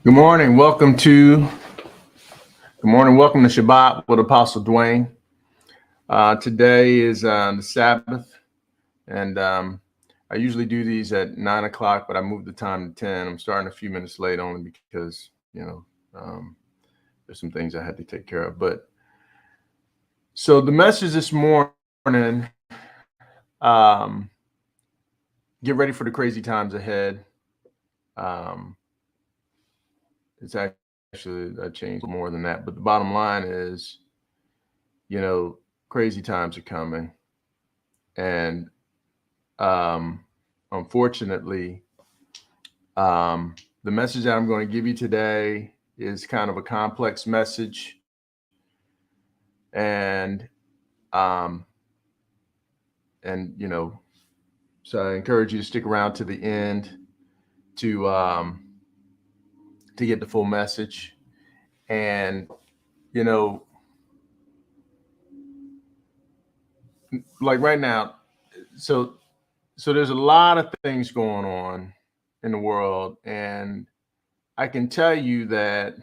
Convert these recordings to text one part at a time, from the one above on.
Good morning. Welcome to Shabbat with Apostle Dwayne. Today is the Sabbath, and I usually do these at 9 o'clock, but I moved the time to 10. I'm starting a few minutes late only because there's some things I had to take care of. But so the message this morning, get ready for the crazy times ahead. It's actually a change more than that, but the bottom line is, crazy times are coming, and unfortunately, the message that I'm going to give you today is kind of a complex message, and so I encourage you to stick around to the end to get the full message. And like right now, so there's a lot of things going on in the world, and I can tell you that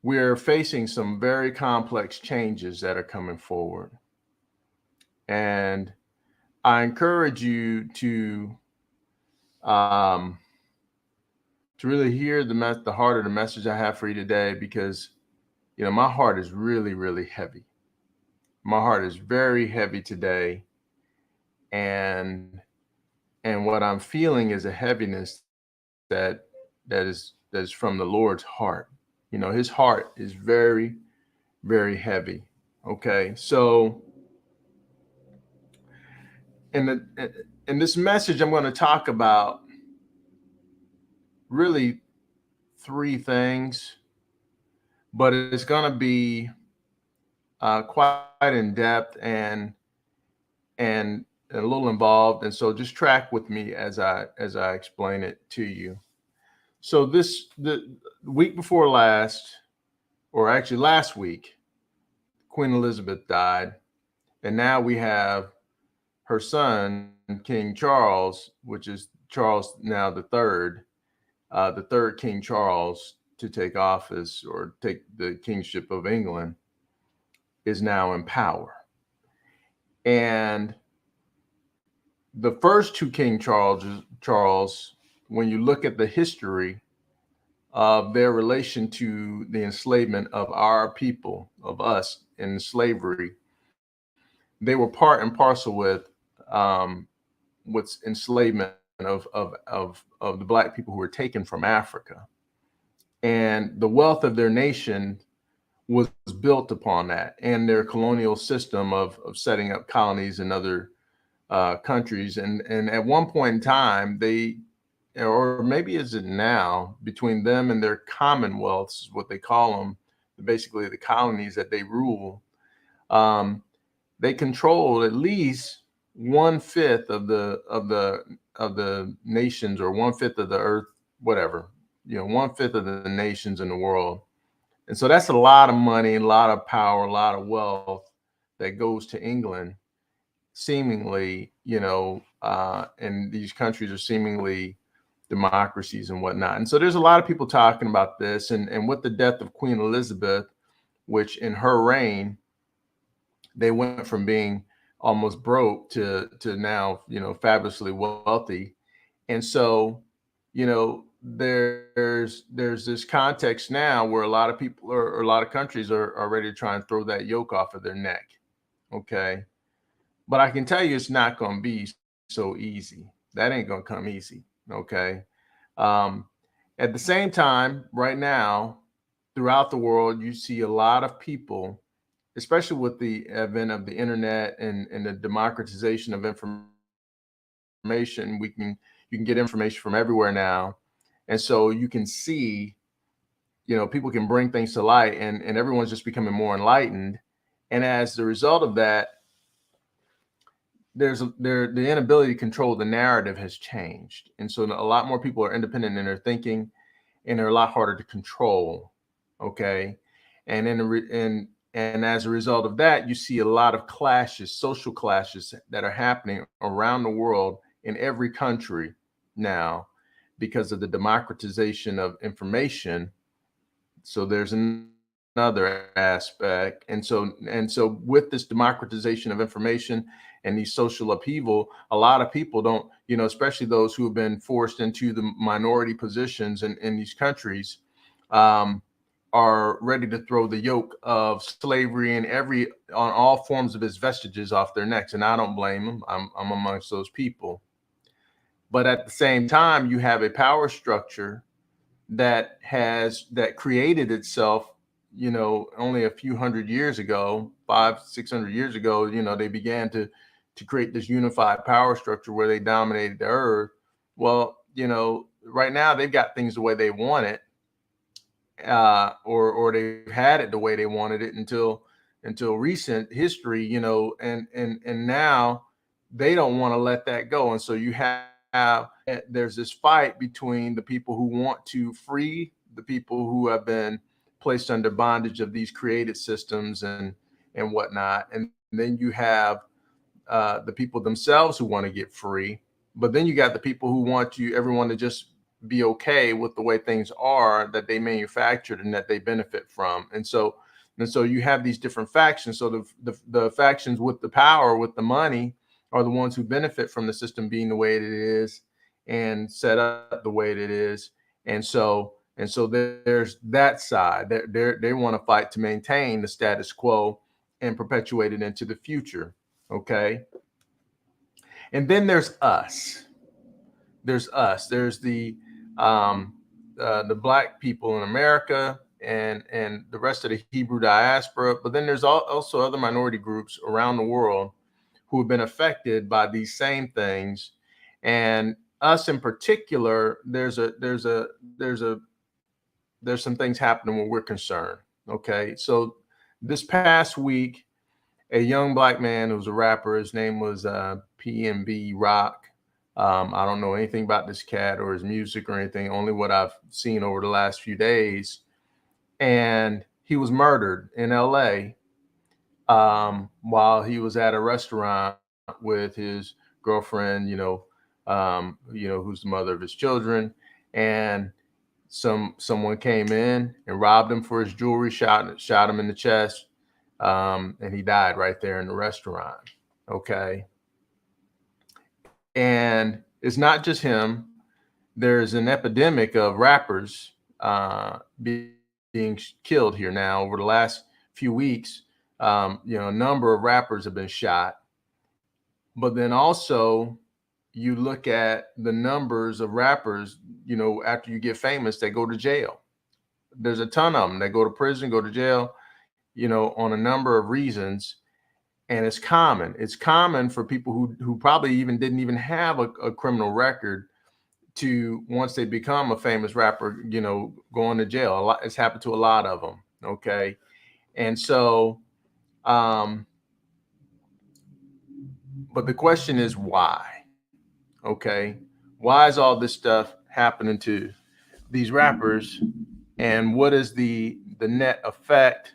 we're facing some very complex changes that are coming forward. And I encourage you to really hear the heart of the message I have for you today, because my heart is really, really heavy. My heart is very heavy today, and what I'm feeling is a heaviness that is from the Lord's heart. His heart is very, very heavy. Okay, so in this message, I'm going to talk about really three things, but it's going to be quite in depth and a little involved. And so just track with me as I explain it to you. So the week before last, or actually last week, Queen Elizabeth died, and now we have her son, King Charles, which is Charles now the third King Charles to take office or take the kingship of England, is now in power. And the first two King Charles, when you look at the history of their relation to the enslavement of our people, of us in slavery, they were part and parcel with enslavement of the Black people who were taken from Africa. And the wealth of their nation was built upon that, and their colonial system of setting up colonies in other countries. And at one point in time, they, or maybe is it now, between them and their commonwealths, what they call them, basically the colonies that they rule, they controlled at least 1/5 of the nations, or 1/5 of the earth, whatever, 1/5 of the nations in the world. And so that's a lot of money, a lot of power, a lot of wealth that goes to England, seemingly, and these countries are seemingly democracies and whatnot. And so there's a lot of people talking about this, and with the death of Queen Elizabeth, which in her reign, they went from being almost broke to now, fabulously wealthy. And so, there's this context now where a lot of people, or a lot of countries are ready to try and throw that yoke off of their neck. Okay. But I can tell you, it's not going to be so easy. That ain't going to come easy. Okay. At the same time, right now, throughout the world, you see a lot of people, especially with the advent of the internet and the democratization of information. You can get information from everywhere now. And so you can see, people can bring things to light, and everyone's just becoming more enlightened. And as the result of that, the inability to control the narrative has changed. And so a lot more people are independent in their thinking, and they're a lot harder to control. Okay. And and as a result of that, you see a lot of clashes, social clashes, that are happening around the world in every country now, because of the democratization of information. So there's another aspect. And so with this democratization of information and these social upheaval, a lot of people don't, especially those who have been forced into the minority positions in these countries, are ready to throw the yoke of slavery and on all forms of its vestiges off their necks. And I don't blame them. I'm amongst those people. But at the same time, you have a power structure that created itself, only a few hundred years ago, 500-600 years ago. They began to create this unified power structure where they dominated the earth. Well, right now they've got things the way they want it, or they've had it the way they wanted it until recent history, and now they don't want to let that go. And so there's this fight between the people who want to free the people who have been placed under bondage of these created systems and whatnot. And then you have the people themselves who want to get free. But then you got the people who want everyone to just be okay with the way things are that they manufactured and that they benefit from. And so you have these different factions. So the factions with the power, with the money, are the ones who benefit from the system being the way it is and set up the way it is. And so there's that side. They want to fight to maintain the status quo and perpetuate it into the future. Okay. And then there's us. There's the Black people in America and the rest of the Hebrew diaspora. But then there's also other minority groups around the world who have been affected by these same things. And us in particular, there's some things happening where we're concerned. Okay. So this past week, a young Black man who was a rapper, his name was PNB Rock. I don't know anything about this cat or his music or anything, only what I've seen over the last few days. And he was murdered in LA while he was at a restaurant with his girlfriend, who's the mother of his children. And someone came in and robbed him for his jewelry, shot him in the chest. And he died right there in the restaurant. Okay. And it's not just him. There's an epidemic of rappers being killed here now over the last few weeks. A number of rappers have been shot. But then also you look at the numbers of rappers, after you get famous, they go to jail. There's a ton of them that go to prison, go to jail, on a number of reasons. And it's common. It's common for people who probably didn't even have a criminal record to, once they become a famous rapper, going to jail. It's happened to a lot of them. Okay. And so, but the question is why? Okay. Why is all this stuff happening to these rappers? And what is the net effect?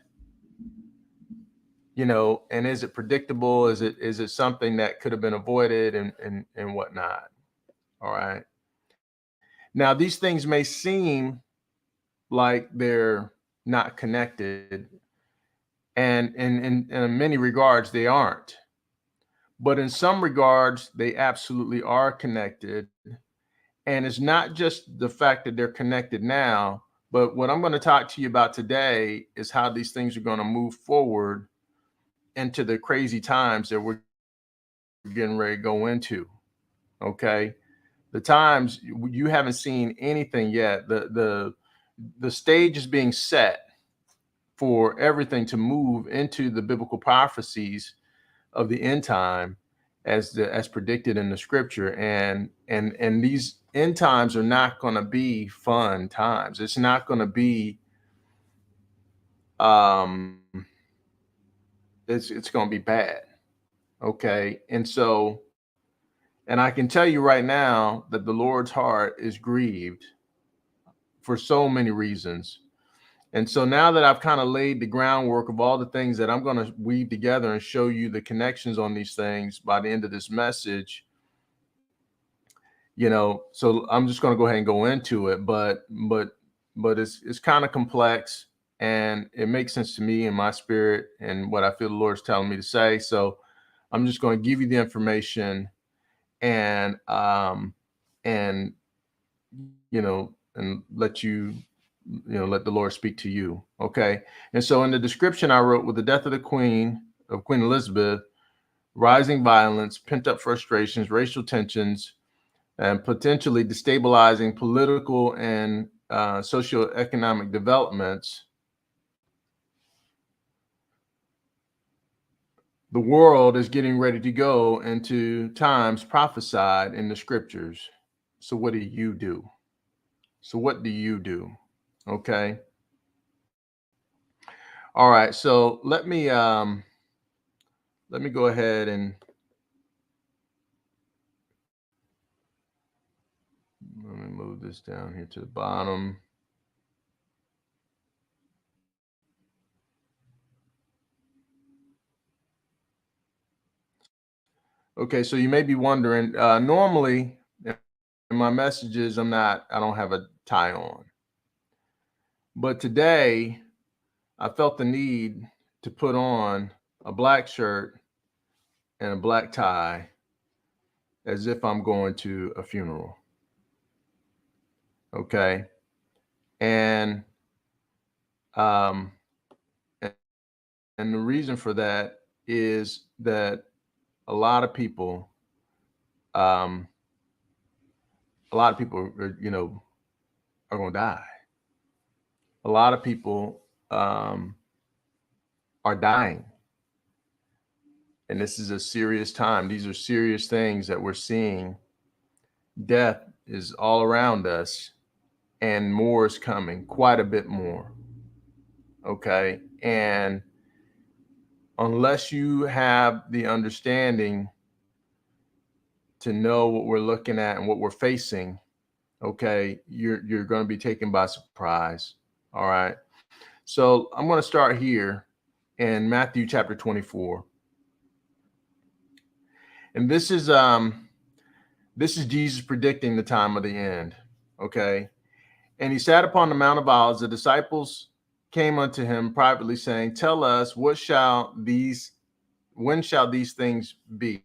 And is it predictable? Is it something that could have been avoided and whatnot? All right. Now, these things may seem like they're not connected, and in many regards they aren't. But in some regards, they absolutely are connected. And it's not just the fact that they're connected now, but what I'm going to talk to you about today is how these things are going to move forward into the crazy times that we're getting ready to go into. Okay. The times you haven't seen anything yet. The stage is being set for everything to move into the biblical prophecies of the end time as predicted in the scripture. And these end times are not going to be fun times. It's not going to be, it's going to be bad. Okay. And I can tell you right now that the Lord's heart is grieved for so many reasons. And so now that I've kind of laid the groundwork of all the things that I'm going to weave together and show you the connections on these things by the end of this message, So I'm just going to go ahead and go into it, but it's kind of complex, and it makes sense to me in my spirit and what I feel the Lord's telling me to say. So I'm just going to give you the information, and and and let the Lord speak to you. Okay. And so in the description I wrote, with the death of the Queen Elizabeth, rising violence, pent up frustrations, racial tensions, and potentially destabilizing political and socioeconomic developments, the world is getting ready to go into times prophesied in the scriptures. So what do you do? So what do you do? Okay. All right. So let me go ahead and let me move this down here to the bottom. Okay, so you may be wondering, normally in my messages, I don't have a tie on. But today I felt the need to put on a black shirt and a black tie as if I'm going to a funeral. Okay. And um and, and the reason for that is that a lot of people um are going to die. A lot of people are dying. And this is a serious time. These are serious things that we're seeing. Death is all around us, and more is coming, quite a bit more. Okay. And unless you have the understanding to know what we're looking at and what we're facing, okay, you're going to be taken by surprise. All right. So I'm going to start here in Matthew chapter 24. And this is Jesus predicting the time of the end. Okay. And he sat upon the Mount of Olives. The disciples came unto him privately, saying, Tell us, when shall these things be?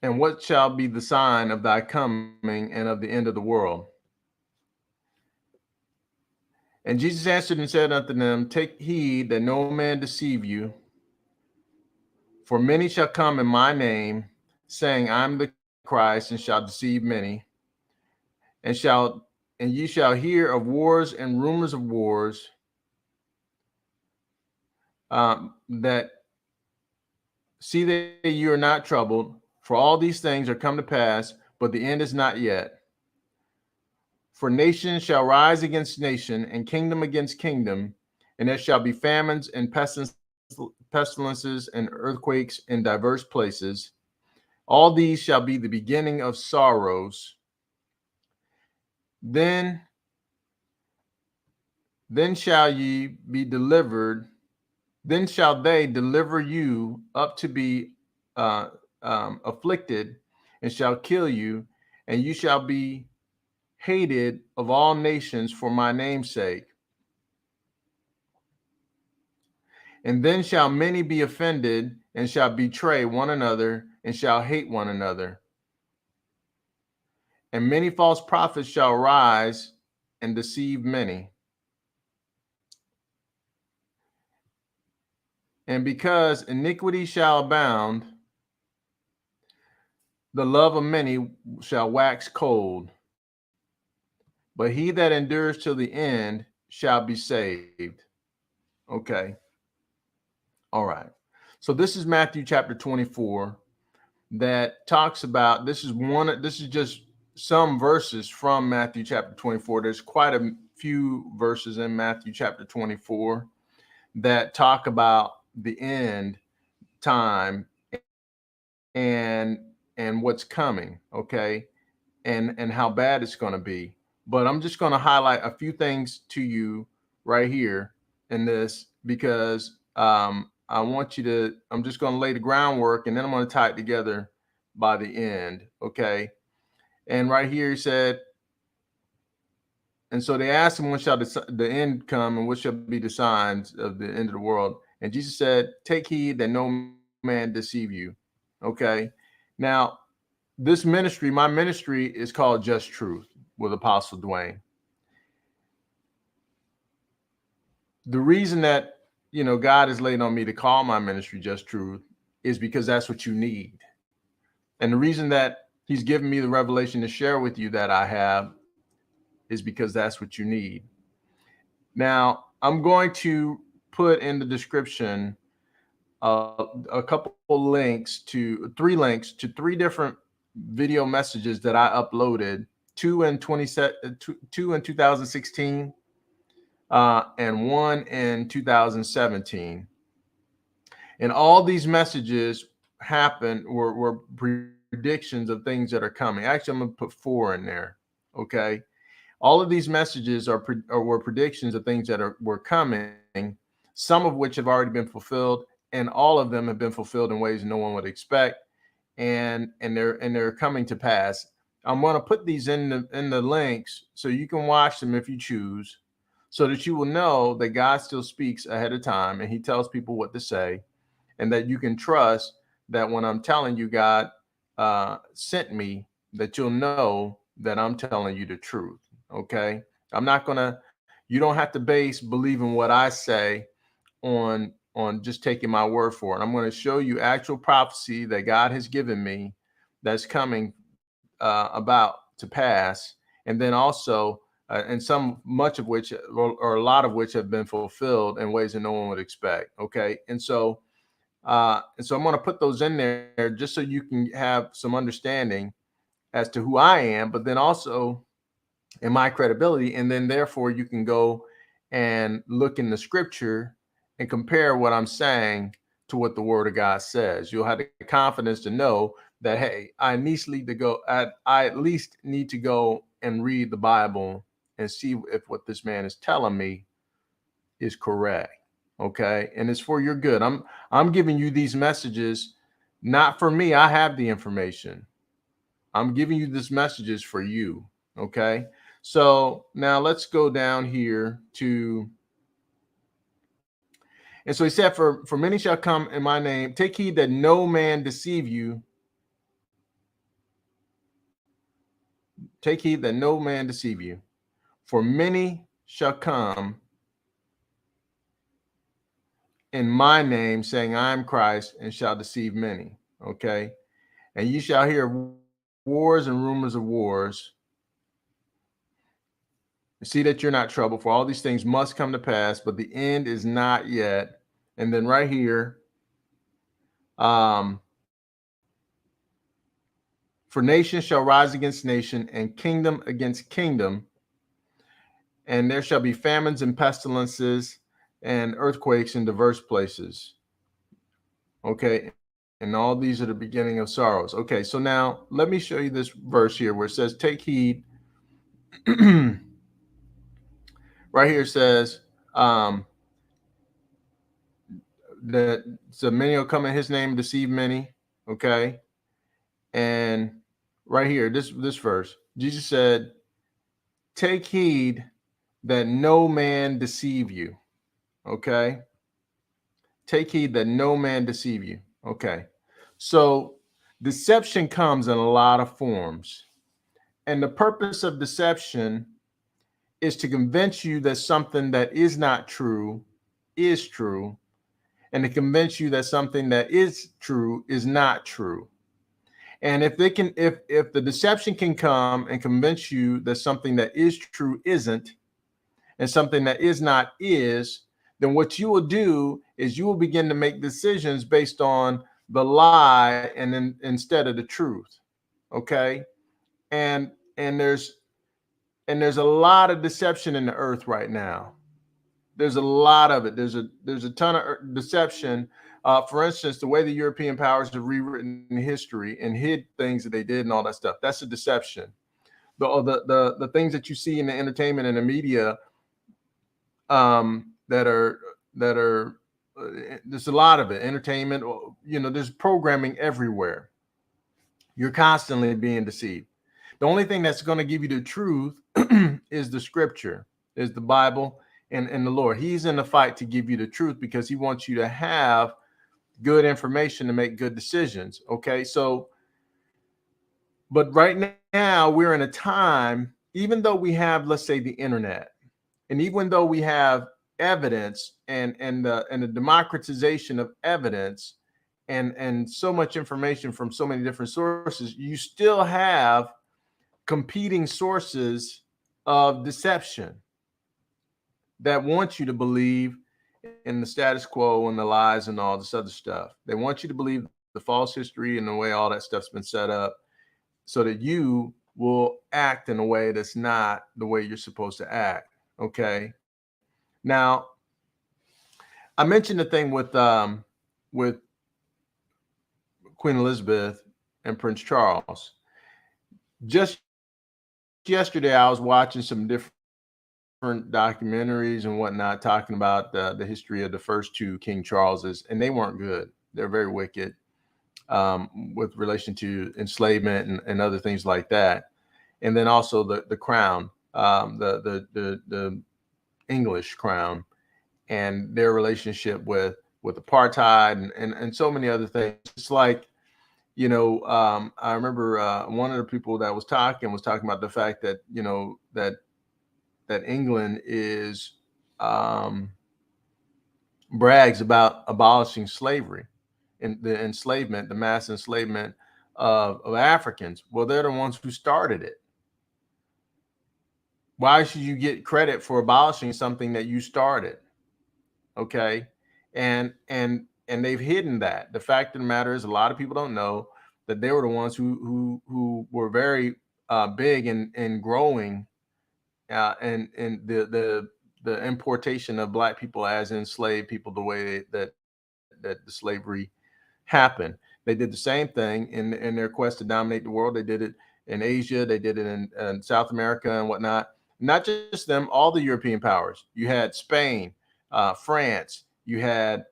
And what shall be the sign of thy coming and of the end of the world? And Jesus answered and said unto them, Take heed that no man deceive you, for many shall come in my name, saying, I am the Christ, and shall deceive many. And ye shall hear of wars and rumors of wars. That see that you are not troubled, for all these things are come to pass, but the end is not yet. For nation shall rise against nation, and kingdom against kingdom, and there shall be famines and pestilences and earthquakes in diverse places. All these shall be the beginning of sorrows. Then shall ye be delivered. Then shall they deliver you up to be afflicted, and shall kill you, and you shall be hated of all nations for my name's sake. And then shall many be offended, and shall betray one another, and shall hate one another. And many false prophets shall rise and deceive many. And because iniquity shall abound, the love of many shall wax cold. But he that endures till the end shall be saved. Okay. All right. So this is Matthew chapter 24 that talks about, this is just some verses from Matthew chapter 24. There's quite a few verses in Matthew chapter 24 that talk about the end time and what's coming, okay? And how bad it's going to be. But I'm just going to highlight a few things to you right here in this, because I want you to, I'm just going to lay the groundwork and then I'm going to tie it together by the end. Okay. And right here he said, and so they asked him, when shall the end come and what shall be the signs of the end of the world? And Jesus said, take heed that no man deceive you. Okay. Now, this ministry, my ministry is called Just Truth with Apostle Dwayne. The reason that, God has laid on me to call my ministry Just Truth is because that's what you need. And the reason that he's given me the revelation to share with you that I have is because that's what you need. Now, I'm going to put in the description a couple links to three different video messages that I uploaded, two in 2016 and one in 2017. And all these messages were predictions of things that are coming. Actually, I'm going to put 4 in there. Okay. All of these messages were predictions of things that were coming, some of which have already been fulfilled, and all of them have been fulfilled in ways no one would expect, and they're coming to pass. I'm going to put these in the links so you can watch them if you choose, so that you will know that God still speaks ahead of time and he tells people what to say, and that you can trust that when I'm telling you God sent me, that you'll know that I'm telling you the truth. Okay. You don't have to base believing what I say on just taking my word for it. I'm going to show you actual prophecy that God has given me that's coming about to pass. And then also, and much of which, or a lot of which have been fulfilled in ways that no one would expect. Okay. And so I'm going to put those in there just so you can have some understanding as to who I am, but then also in my credibility. And then therefore you can go and look in the scripture and compare what I'm saying to what the word of God says. You'll have the confidence to know that, hey, I at least need to go and read the Bible and see if what this man is telling me is correct. Okay. And it's for your good. I'm giving you these messages, not for me. I have the information. I'm giving you these messages for you. Okay. So now let's go down here to, and so he said, for many shall come in my name. Take heed that no man deceive you. Take heed that no man deceive you. For many shall come in my name, saying, I am Christ, and shall deceive many. Okay. And you shall hear wars and rumors of wars. See that you're not troubled, for all these things must come to pass, but the end is not yet. And then right here, for nation shall rise against nation, and kingdom against kingdom, and there shall be famines and pestilences and earthquakes in diverse places. Okay. And all these are the beginning of sorrows. Okay. So now let me show you this verse here where it says, take heed. Right here it says, that so many will come in his name, deceive many. Okay. And right here, this verse, Jesus said, take heed that no man deceive you. Okay. Take heed that no man deceive you. Okay. So deception comes in a lot of forms. And the purpose of deception is to convince you that something that is not true is true, and to convince you that something that is true is not true. And if the deception can come and convince you that something that is true isn't, and something that is not is, then what you will do is you will begin to make decisions based on the lie and then instead of the truth. Okay. And there's a lot of deception in the earth right now. There's a lot of it. There's a ton of deception. For instance, the way the European powers have rewritten history and hid things that they did and all that stuff. That's a deception. The things that you see in the entertainment and the media that are there's a lot of it, entertainment, there's programming everywhere. You're constantly being deceived. The only thing that's going to give you the truth is the scripture, is the Bible and the Lord. He's in the fight to give you the truth because he wants you to have good information to make good decisions. Okay. So, but right now we're in a time, even though we have, let's say, the internet, and even though we have evidence and the democratization of evidence and so much information from so many different sources, you still have competing sources of deception that want you to believe in the status quo and the lies and all this other stuff. They want you to believe the false history and the way all that stuff's been set up so that you will act in a way that's not the way you're supposed to act. Okay. Now, I mentioned the thing with Queen Elizabeth and Prince Charles. Just yesterday, I was watching some different documentaries and whatnot, talking about the history of the first two King Charleses, and they weren't good. They're very wicked with relation to enslavement and other things like that. And then also the crown, the English crown, and their relationship with apartheid and so many other things. It's like, I remember one of the people that was talking about the fact that, that England is brags about abolishing slavery and the enslavement, the mass enslavement of Africans. Well, they're the ones who started it. Why should you get credit for abolishing something that you started? Okay. And they've hidden that. The fact of the matter is, a lot of people don't know that they were the ones who were very big in growing and the importation of Black people as enslaved people, the way that the slavery happened. They did the same thing in their quest to dominate the world. They did it in Asia. They did it in South America and whatnot. Not just them, all the European powers. You had Spain, France. You had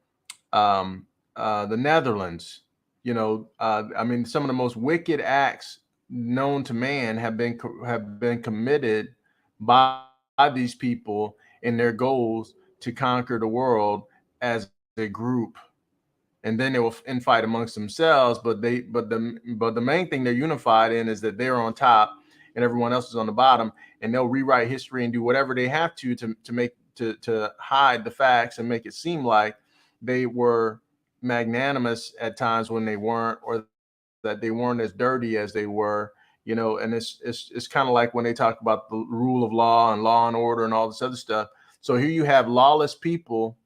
the Netherlands. I mean, some of the most wicked acts known to man have been committed by these people in their goals to conquer the world as a group. And then they will infight amongst themselves, but the main thing they're unified in is that they're on top and everyone else is on the bottom, and they'll rewrite history and do whatever they have to make to hide the facts and make it seem like they were magnanimous at times when they weren't, or that they weren't as dirty as they were. And it's kind of like when they talk about the rule of law and order and all this other stuff. So here you have lawless people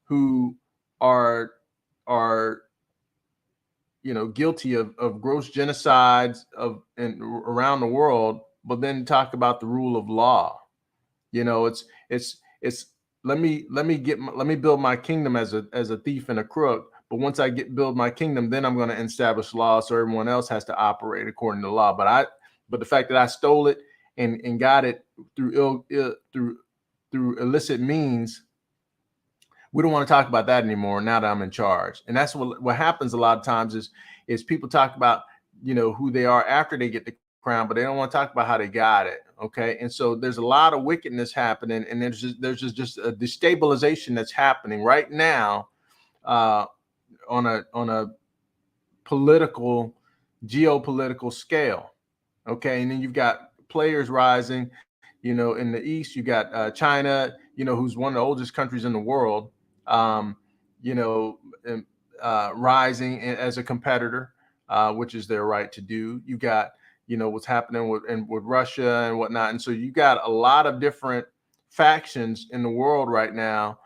who are guilty of gross genocides around the world, but then talk about the rule of law. It's let me build my kingdom as a thief and a crook. But once I build my kingdom, then I'm going to establish law, so everyone else has to operate according to law. But the fact that I stole it and got it through illicit means, we don't want to talk about that anymore now that I'm in charge. And that's what happens a lot of times is people talk about, who they are after they get the crown, but they don't want to talk about how they got it. Okay. And so there's a lot of wickedness happening, and there's just a destabilization that's happening right now on a geopolitical scale. Okay. And then you've got players rising, in the East. You got China, who's one of the oldest countries in the world, rising as a competitor, which is their right to do. You got, what's happening with Russia and whatnot. And so you got a lot of different factions in the world right now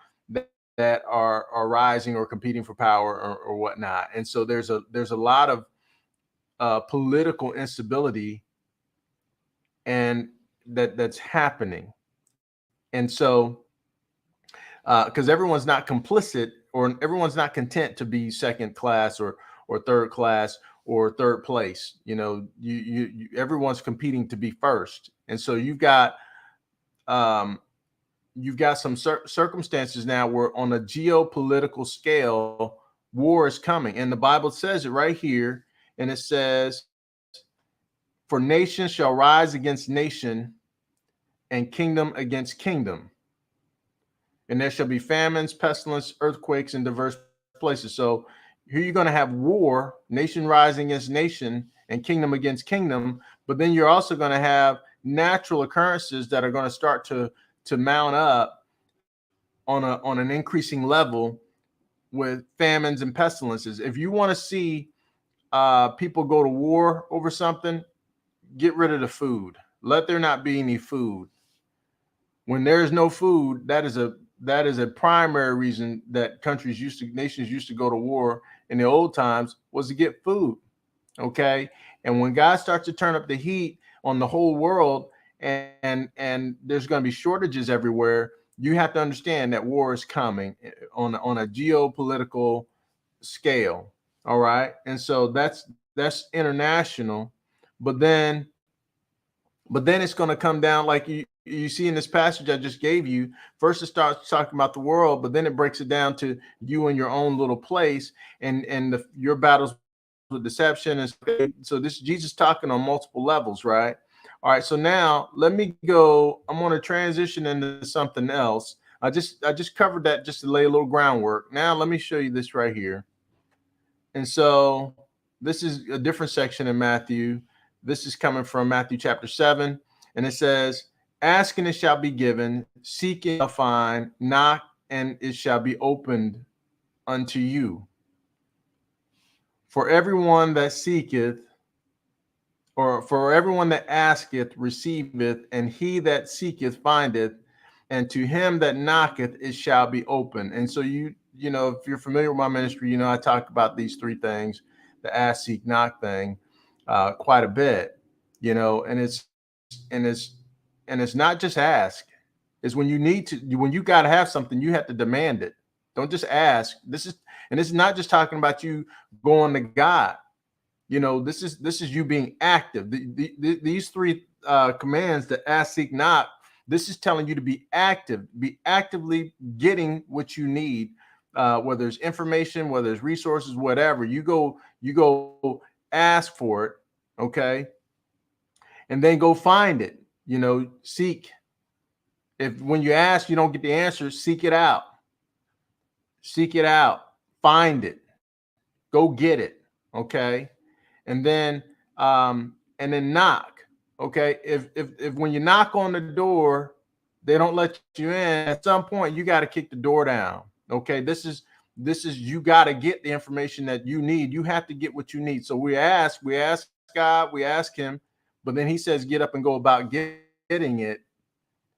that are rising or competing for power or whatnot. And so there's a lot of political instability and that's happening. And so because everyone's not complicit, or everyone's not content to be second class or third class or third place. Everyone's competing to be first. And so you've got you've got some circumstances now where on a geopolitical scale, war is coming. And the Bible says it right here. And it says, for nation shall rise against nation and kingdom against kingdom. And there shall be famines, pestilence, earthquakes in diverse places. So here you're going to have war, nation rising against nation and kingdom against kingdom. But then you're also going to have natural occurrences that are going to start to mount up on an increasing level with famines and pestilences. If you want to see people go to war over something, get rid of the food. Let there not be any food. When there is no food, that is a primary reason that nations used to go to war in the old times, was to get food. Okay. And when God starts to turn up the heat on the whole world, and there's going to be shortages everywhere, you have to understand that war is coming on a geopolitical scale. All right. And so that's international, but then it's going to come down, like you see in this passage I just gave you. First it starts talking about the world, but then it breaks it down to you in your own little place, and your battles with deception. And so this is Jesus talking on multiple levels, right? All right, so now let me go. I'm going to transition into something else. I just covered that just to lay a little groundwork. Now let me show you this right here. And so this is a different section in Matthew. This is coming from Matthew chapter 7. And it says, ask and it shall be given, seek and shall find, knock and it shall be opened unto you. For everyone that seeketh, or for everyone that asketh, receiveth, and he that seeketh, findeth, and to him that knocketh, it shall be open. And so you know, if you're familiar with my ministry, you know, I talk about these three things, the ask, seek, knock thing, quite a bit, you know, and it's not just ask. It's when you got to have something, you have to demand it. Don't just ask. This is not just talking about you going to God. You know, this is you being active. These three commands, the ask, seek, knock, this is telling you to be active, be actively getting what you need, whether it's information, whether it's resources, whatever. You go ask for it, okay, and then go find it. You know, seek. If when you ask you don't get the answer, seek it out. Seek it out. Find it. Go get it. Okay. And then knock. Okay. If when you knock on the door, they don't let you in, at some point you got to kick the door down. Okay. This is you got to get the information that you need. You have to get what you need. So we ask God, we ask him, but then he says, get up and go about getting it,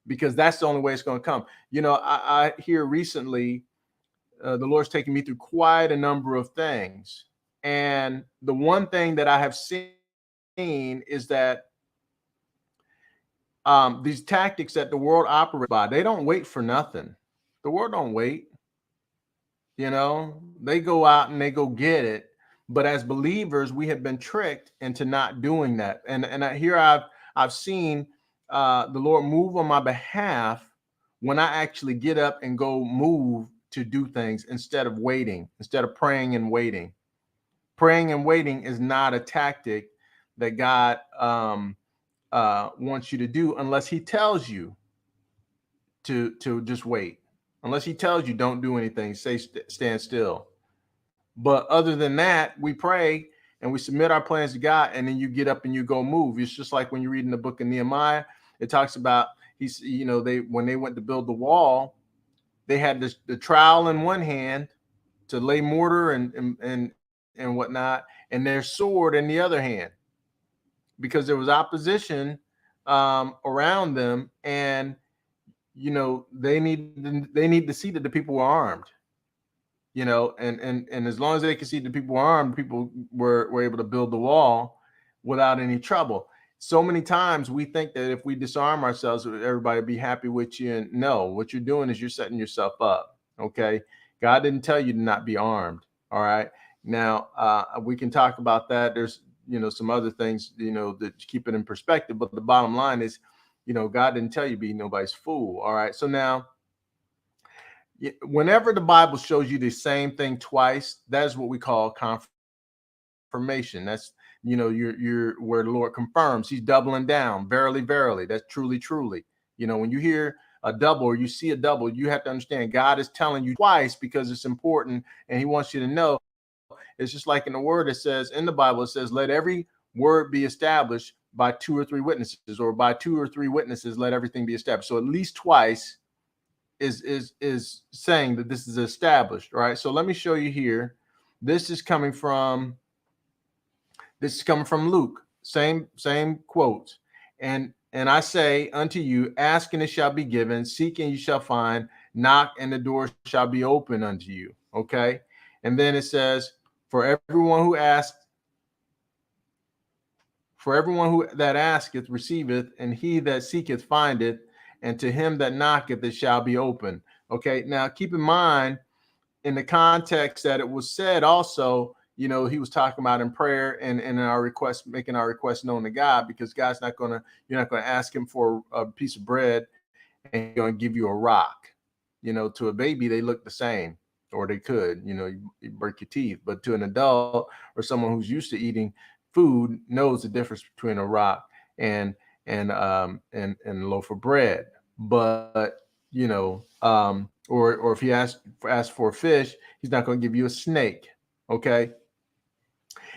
because that's the only way it's going to come. You know, I hear recently, the Lord's taking me through quite a number of things. And the one thing that I have seen is that these tactics that the world operates by, they don't wait for nothing. The world don't wait. You know, they go out and they go get it. But as believers, we have been tricked into not doing that. And here I've seen the Lord move on my behalf when I actually get up and go move to do things instead of waiting, instead of praying and waiting. Praying and waiting is not a tactic that God wants you to do unless he tells you to just wait. Unless he tells you don't do anything, stand still. But other than that, we pray and we submit our plans to God, and then you get up and you go move. It's just like when you read in the book of Nehemiah, it talks about when they went to build the wall, they had the trowel in one hand to lay mortar and whatnot, and their sword in the other hand, because there was opposition around them, and you know they need to see that the people were armed. You know, and as long as they could see the people were armed, people were able to build the wall without any trouble. So many times we think that if we disarm ourselves, everybody will be happy with you. And no, what you're doing is you're setting yourself up. Okay. God didn't tell you to not be armed. All right. Now, we can talk about that. There's, you know, some other things, you know, that keep it in perspective. But the bottom line is God didn't tell you to be nobody's fool. All right. So now, whenever the Bible shows you the same thing twice, that is what we call confirmation. That's, you're where the Lord confirms. He's doubling down. Verily, verily. That's truly, truly. When you hear a double or you see a double, you have to understand God is telling you twice because it's important, and He wants you to know. It's just like in the word, it says in the Bible, it says, let every word be established by 2 or 3 witnesses, or by 2 or 3 witnesses, let everything be established. So at least twice is saying that this is established. Right. So let me show you here. This is coming from Luke. Same quotes. And I say unto you, ask and it shall be given, seek and you shall find, knock and the door shall be open unto you. Okay. And then it says, for everyone that asketh receiveth, and he that seeketh findeth, and to him that knocketh it shall be open. Okay. Now keep in mind, in the context that it was said also, he was talking about in prayer and in our request, making our request known to God, because God's you're not going to ask him for a piece of bread and he's going to give you a rock. To a baby, they look the same, or they could, you break your teeth, but to an adult or someone who's used to eating food knows the difference between a rock and a loaf of bread. But or if he asks for a fish, he's not going to give you a snake. Okay.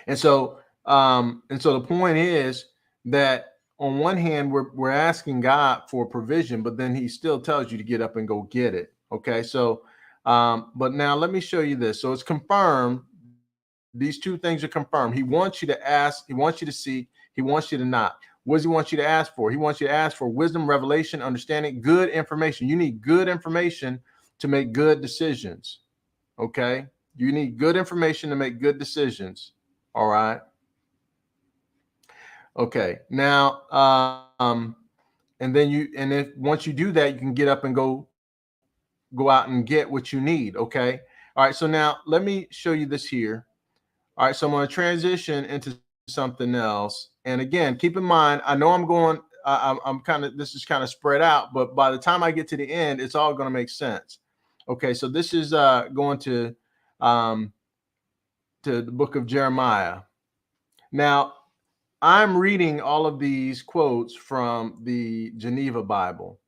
And so the point is that on one hand, we're asking God for provision, but then he still tells you to get up and go get it. Okay. So but now let me show you this. So it's confirmed. These two things are confirmed. He wants you to ask, he wants you to seek, he wants you to knock. What does he want you to ask for? He wants you to ask for wisdom, revelation, understanding, good information. You need good information to make good decisions. Okay? You need good information to make good decisions. All right? Okay. Now, and if once you do that, you can get up and go out and get what you need. Okay? All right. So now let me show you this here. All right, so I'm going to transition into something else. And again, keep in mind, I know I'm kind of, this is kind of spread out, but by the time I get to the end, it's all going to make sense. Okay, so this is going to the book of Jeremiah. Now, I'm reading all of these quotes from the Geneva Bible.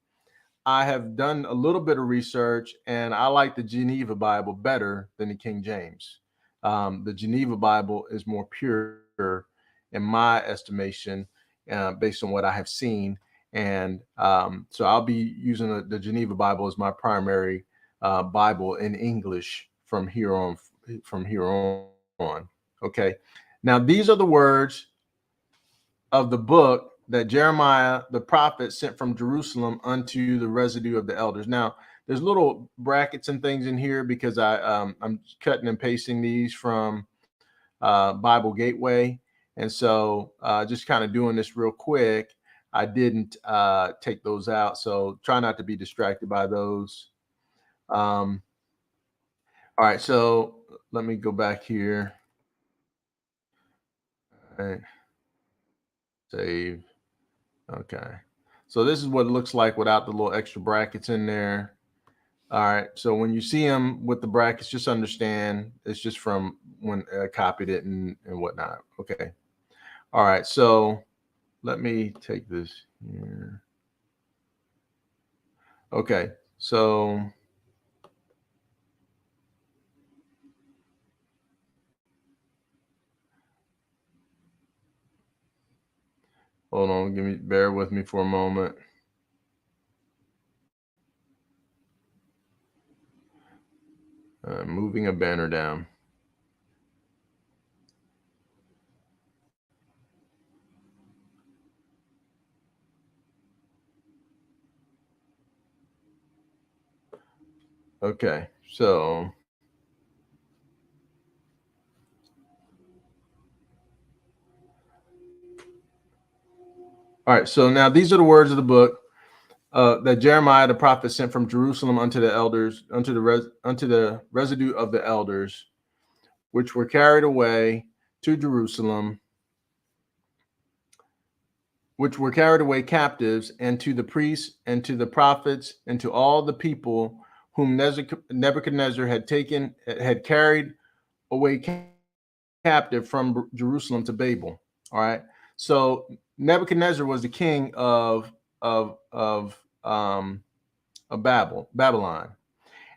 I have done a little bit of research, and I like the Geneva Bible better than the King James. The Geneva Bible is more pure in my estimation, based on what I have seen. And so I'll be using the Geneva Bible as my primary Bible in English from here on. Okay. Now, these are the words of the book that Jeremiah the prophet sent from Jerusalem unto the residue of the elders. Now, there's little brackets and things in here because I'm cutting and pasting these from Bible Gateway, and so just kind of doing this real quick. I didn't take those out, so try not to be distracted by those. All right, so let me go back here. All right. Save. Okay. So this is what it looks like without the little extra brackets in there. All right. So when you see them with the brackets, just understand it's just from when I copied it and whatnot. Okay. All right. So let me take this here. Okay. So hold on. Bear with me for a moment. Moving a banner down. Okay. So all right. So now these are the words of the book that Jeremiah the prophet sent from Jerusalem unto the elders, unto the residue of the elders, which were carried away to Jerusalem which were carried away captives, and to the priests, and to the prophets, and to all the people whom Nebuchadnezzar had carried away captive from Jerusalem to Babel. All right. So Nebuchadnezzar was the king of Babylon.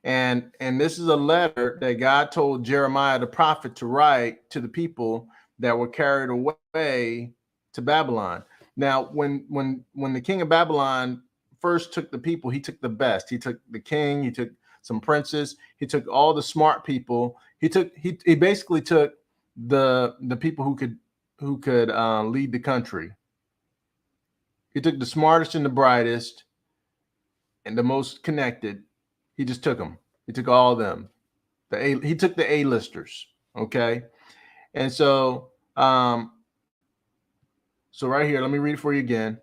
And this is a letter that God told Jeremiah the prophet to write to the people that were carried away to Babylon. Now, when the king of Babylon first took the people, he took the best. He took the king, he took some princes, he took all the smart people. He basically took the people who could lead the country. He took the smartest and the brightest and the most connected. He just took them. He took all of them. He took the A-listers. Okay. And so right here, let me read it for you again.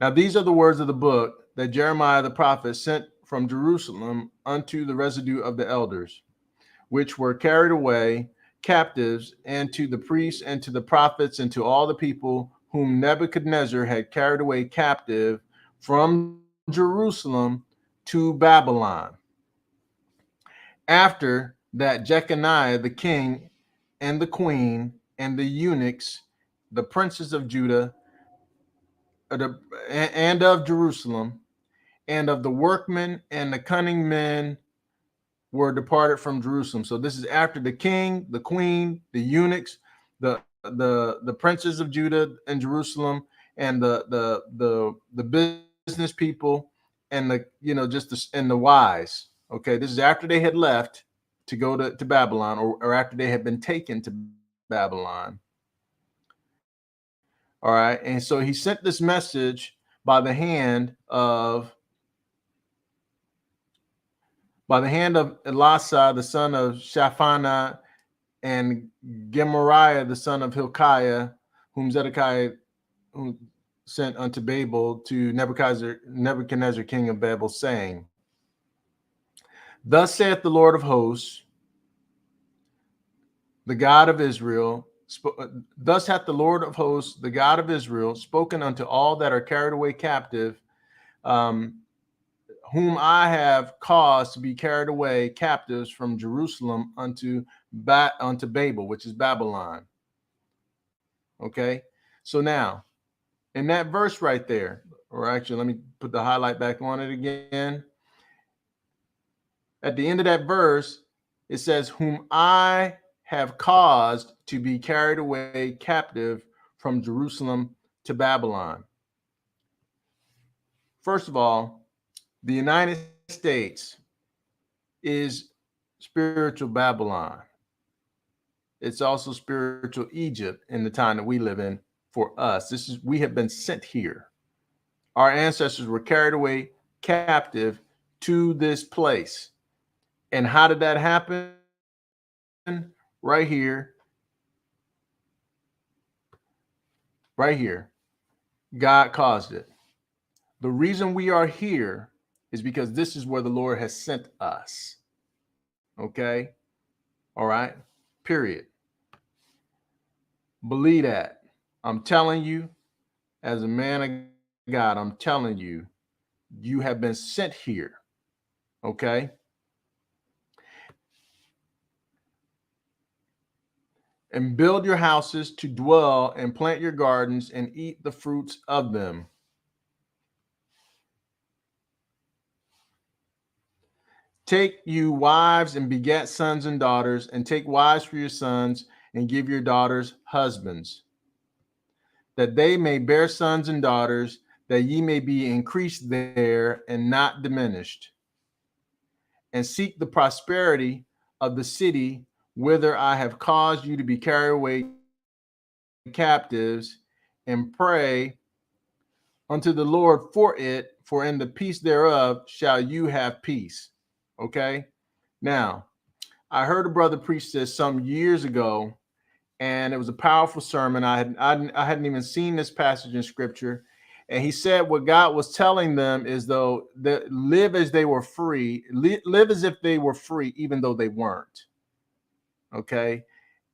Now, these are the words of the book that Jeremiah the prophet sent from Jerusalem unto the residue of the elders, which were carried away captives, and to the priests, and to the prophets, and to all the people whom Nebuchadnezzar had carried away captive from Jerusalem to Babylon. After that, Jeconiah the king, and the queen, and the eunuchs, the princes of Judah, and of Jerusalem, and of the workmen and the cunning men were departed from Jerusalem. So this is after the king, the queen, the eunuchs, the princes of Judah and Jerusalem, and the business people, and the wise. Okay, this is after they had left to go to Babylon, or after they had been taken to Babylon. All right, and so he sent this message by the hand of Elasah, the son of Shaphanah, and Gemariah, the son of Hilkiah, whom Zedekiah sent unto Babel to Nebuchadnezzar, king of Babel, saying, Thus saith the Lord of hosts, the God of Israel, thus hath the Lord of hosts, the God of Israel, spoken unto all that are carried away captive, whom I have caused to be carried away captives from Jerusalem unto Babel, which is Babylon. Okay, so now in that verse right there, or actually, let me put the highlight back on it again. At the end of that verse, it says, whom I have caused to be carried away captive from Jerusalem to Babylon. First of all, the United States is spiritual Babylon. It's also spiritual Egypt in the time that we live in. For us, we have been sent here. Our ancestors were carried away captive to this place. And how did that happen? Right here. Right here. God caused it. The reason we are here is because this is where the Lord has sent us. Okay? All right? Period. Believe that. I'm telling you, as a man of God, I'm telling you, you have been sent here. Okay? And build your houses to dwell, and plant your gardens and eat the fruits of them. Take you wives and beget sons and daughters, and take wives for your sons, and give your daughters husbands, that they may bear sons and daughters, that ye may be increased there and not diminished. And seek the prosperity of the city whither I have caused you to be carried away captives, and pray unto the Lord for it, for in the peace thereof shall you have peace. Okay? Now, I heard a brother preach this some years ago, and it was a powerful sermon. I hadn't even seen this passage in scripture. And he said what God was telling them is though that live as they were free, live as if they were free, even though they weren't. Okay.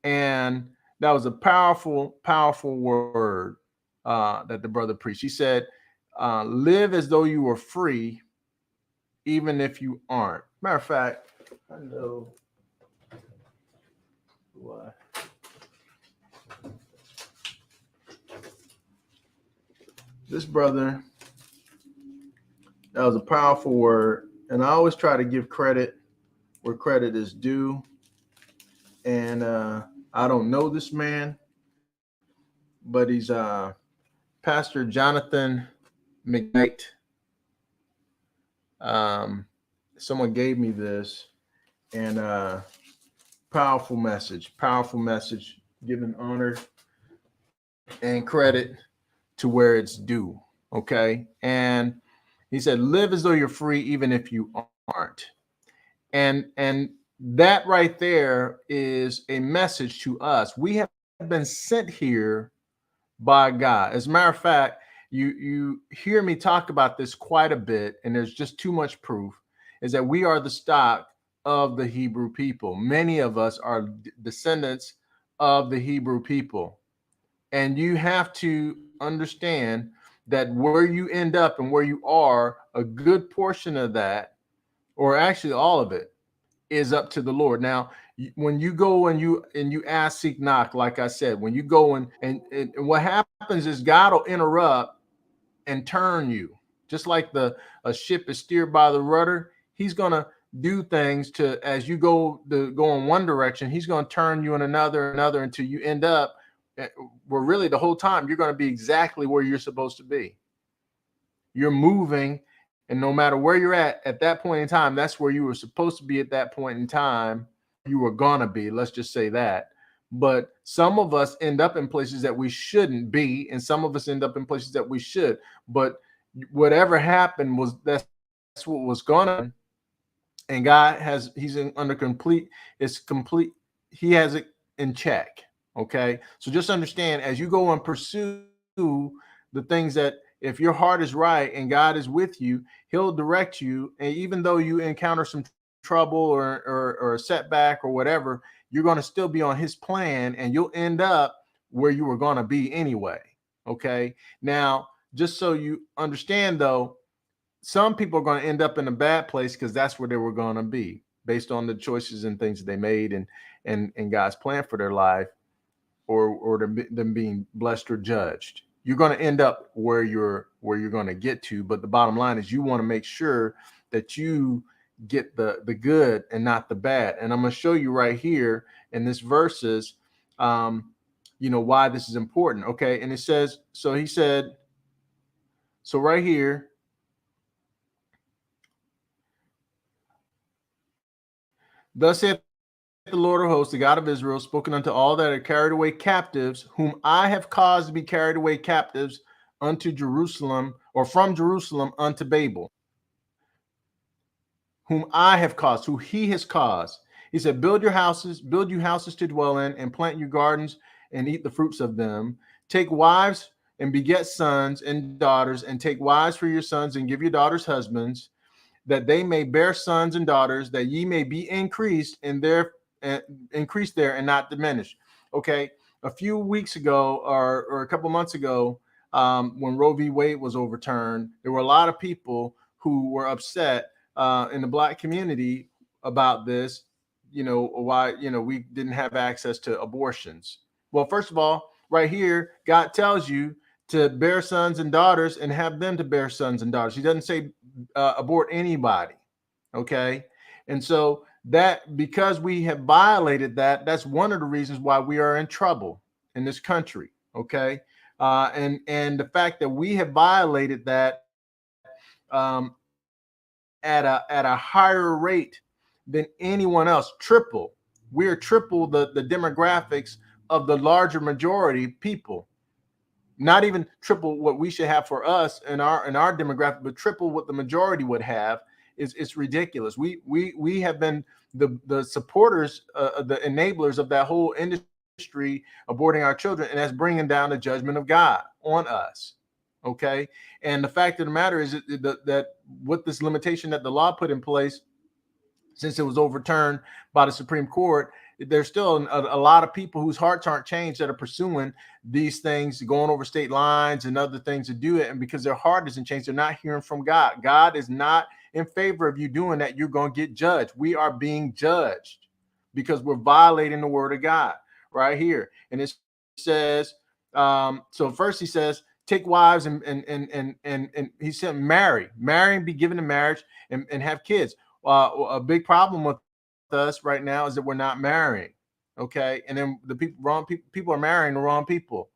And that was a powerful, powerful word. that the brother preached. He said, live as though you were free, even if you aren't. Matter of fact, I know why. This brother, that was a powerful word. And I always try to give credit where credit is due. And I don't know this man, but he's Pastor Jonathan McKnight. Someone gave me this, and powerful message, giving honor and credit to where it's due. Okay. And he said, live as though you're free, even if you aren't. And that right there is a message to us. We have been sent here by God. As a matter of fact, you hear me talk about this quite a bit, and there's just too much proof, is that we are the stock of the Hebrew people. Many of us are descendants of the Hebrew people. And you have to understand that where you end up and where you are, a good portion of that, or actually all of it, is up to the Lord. Now, when you go and you ask, seek, knock, like I said, when you go and what happens is God will interrupt and turn you, just like a ship is steered by the rudder. He's gonna do things to, as you go in one direction, he's gonna turn you in another until you end up where really the whole time you're gonna be exactly where you're supposed to be. You're moving. And no matter where you're at that point in time, that's where you were supposed to be at that point in time. You were going to be, let's just say that. But some of us end up in places that we shouldn't be, and some of us end up in places that we should. But whatever happened that's what was going on. And God he's under complete, he has it in check. Okay. So just understand, as you go and pursue the things that, if your heart is right and God is with you, he'll direct you. And even though you encounter some trouble or a setback or whatever, you're going to still be on his plan, and you'll end up where you were going to be anyway. Okay. Now, just so you understand though, some people are going to end up in a bad place because that's where they were going to be based on the choices and things that they made and God's plan for their life, or them being blessed or judged. You're going to end up where you're going to get to. But the bottom line is you want to make sure that you get the good and not the bad. And I'm going to show you right here in this verses, why this is important. Okay. And it says, so he said, so right here, thus saith the Lord of hosts, the God of Israel, spoken unto all that are carried away captives, whom I have caused to be carried away captives unto Jerusalem, or from Jerusalem unto Babel, whom I have caused, who he has caused. He said, build you houses to dwell in, and plant you gardens, and eat the fruits of them. Take wives and beget sons and daughters, and take wives for your sons, and give your daughters husbands, that they may bear sons and daughters, that ye may be increased in their increase there and not diminish. Okay. A few weeks ago, or a couple months ago, when Roe v. Wade was overturned, there were a lot of people who were upset in the Black community about this, why, we didn't have access to abortions. Well, first of all, right here, God tells you to bear sons and daughters and have them to bear sons and daughters. He doesn't say abort anybody. Okay. And so that, because we have violated that, that's one of the reasons why we are in trouble in this country. Okay. And the fact that we have violated that at a higher rate than anyone else, triple. We're triple the demographics of the larger majority people. Not even triple what we should have for us in our demographic, but triple what the majority would have. It's ridiculous. We have been the supporters, the enablers of that whole industry aborting our children, and that's bringing down the judgment of God on us. Okay, and the fact of the matter is that with this limitation that the law put in place, since it was overturned by the Supreme Court, there's still a lot of people whose hearts aren't changed that are pursuing these things, going over state lines and other things to do it. And because their heart isn't changed, they're not hearing from God. God is not in favor of you doing that. You're going to get judged. We are being judged because we're violating the word of God right here. And it says, so first he says, take wives and he said, marry and be given in marriage and have kids. A big problem with us right now is that we're not marrying. Okay. And then the people are marrying the wrong people,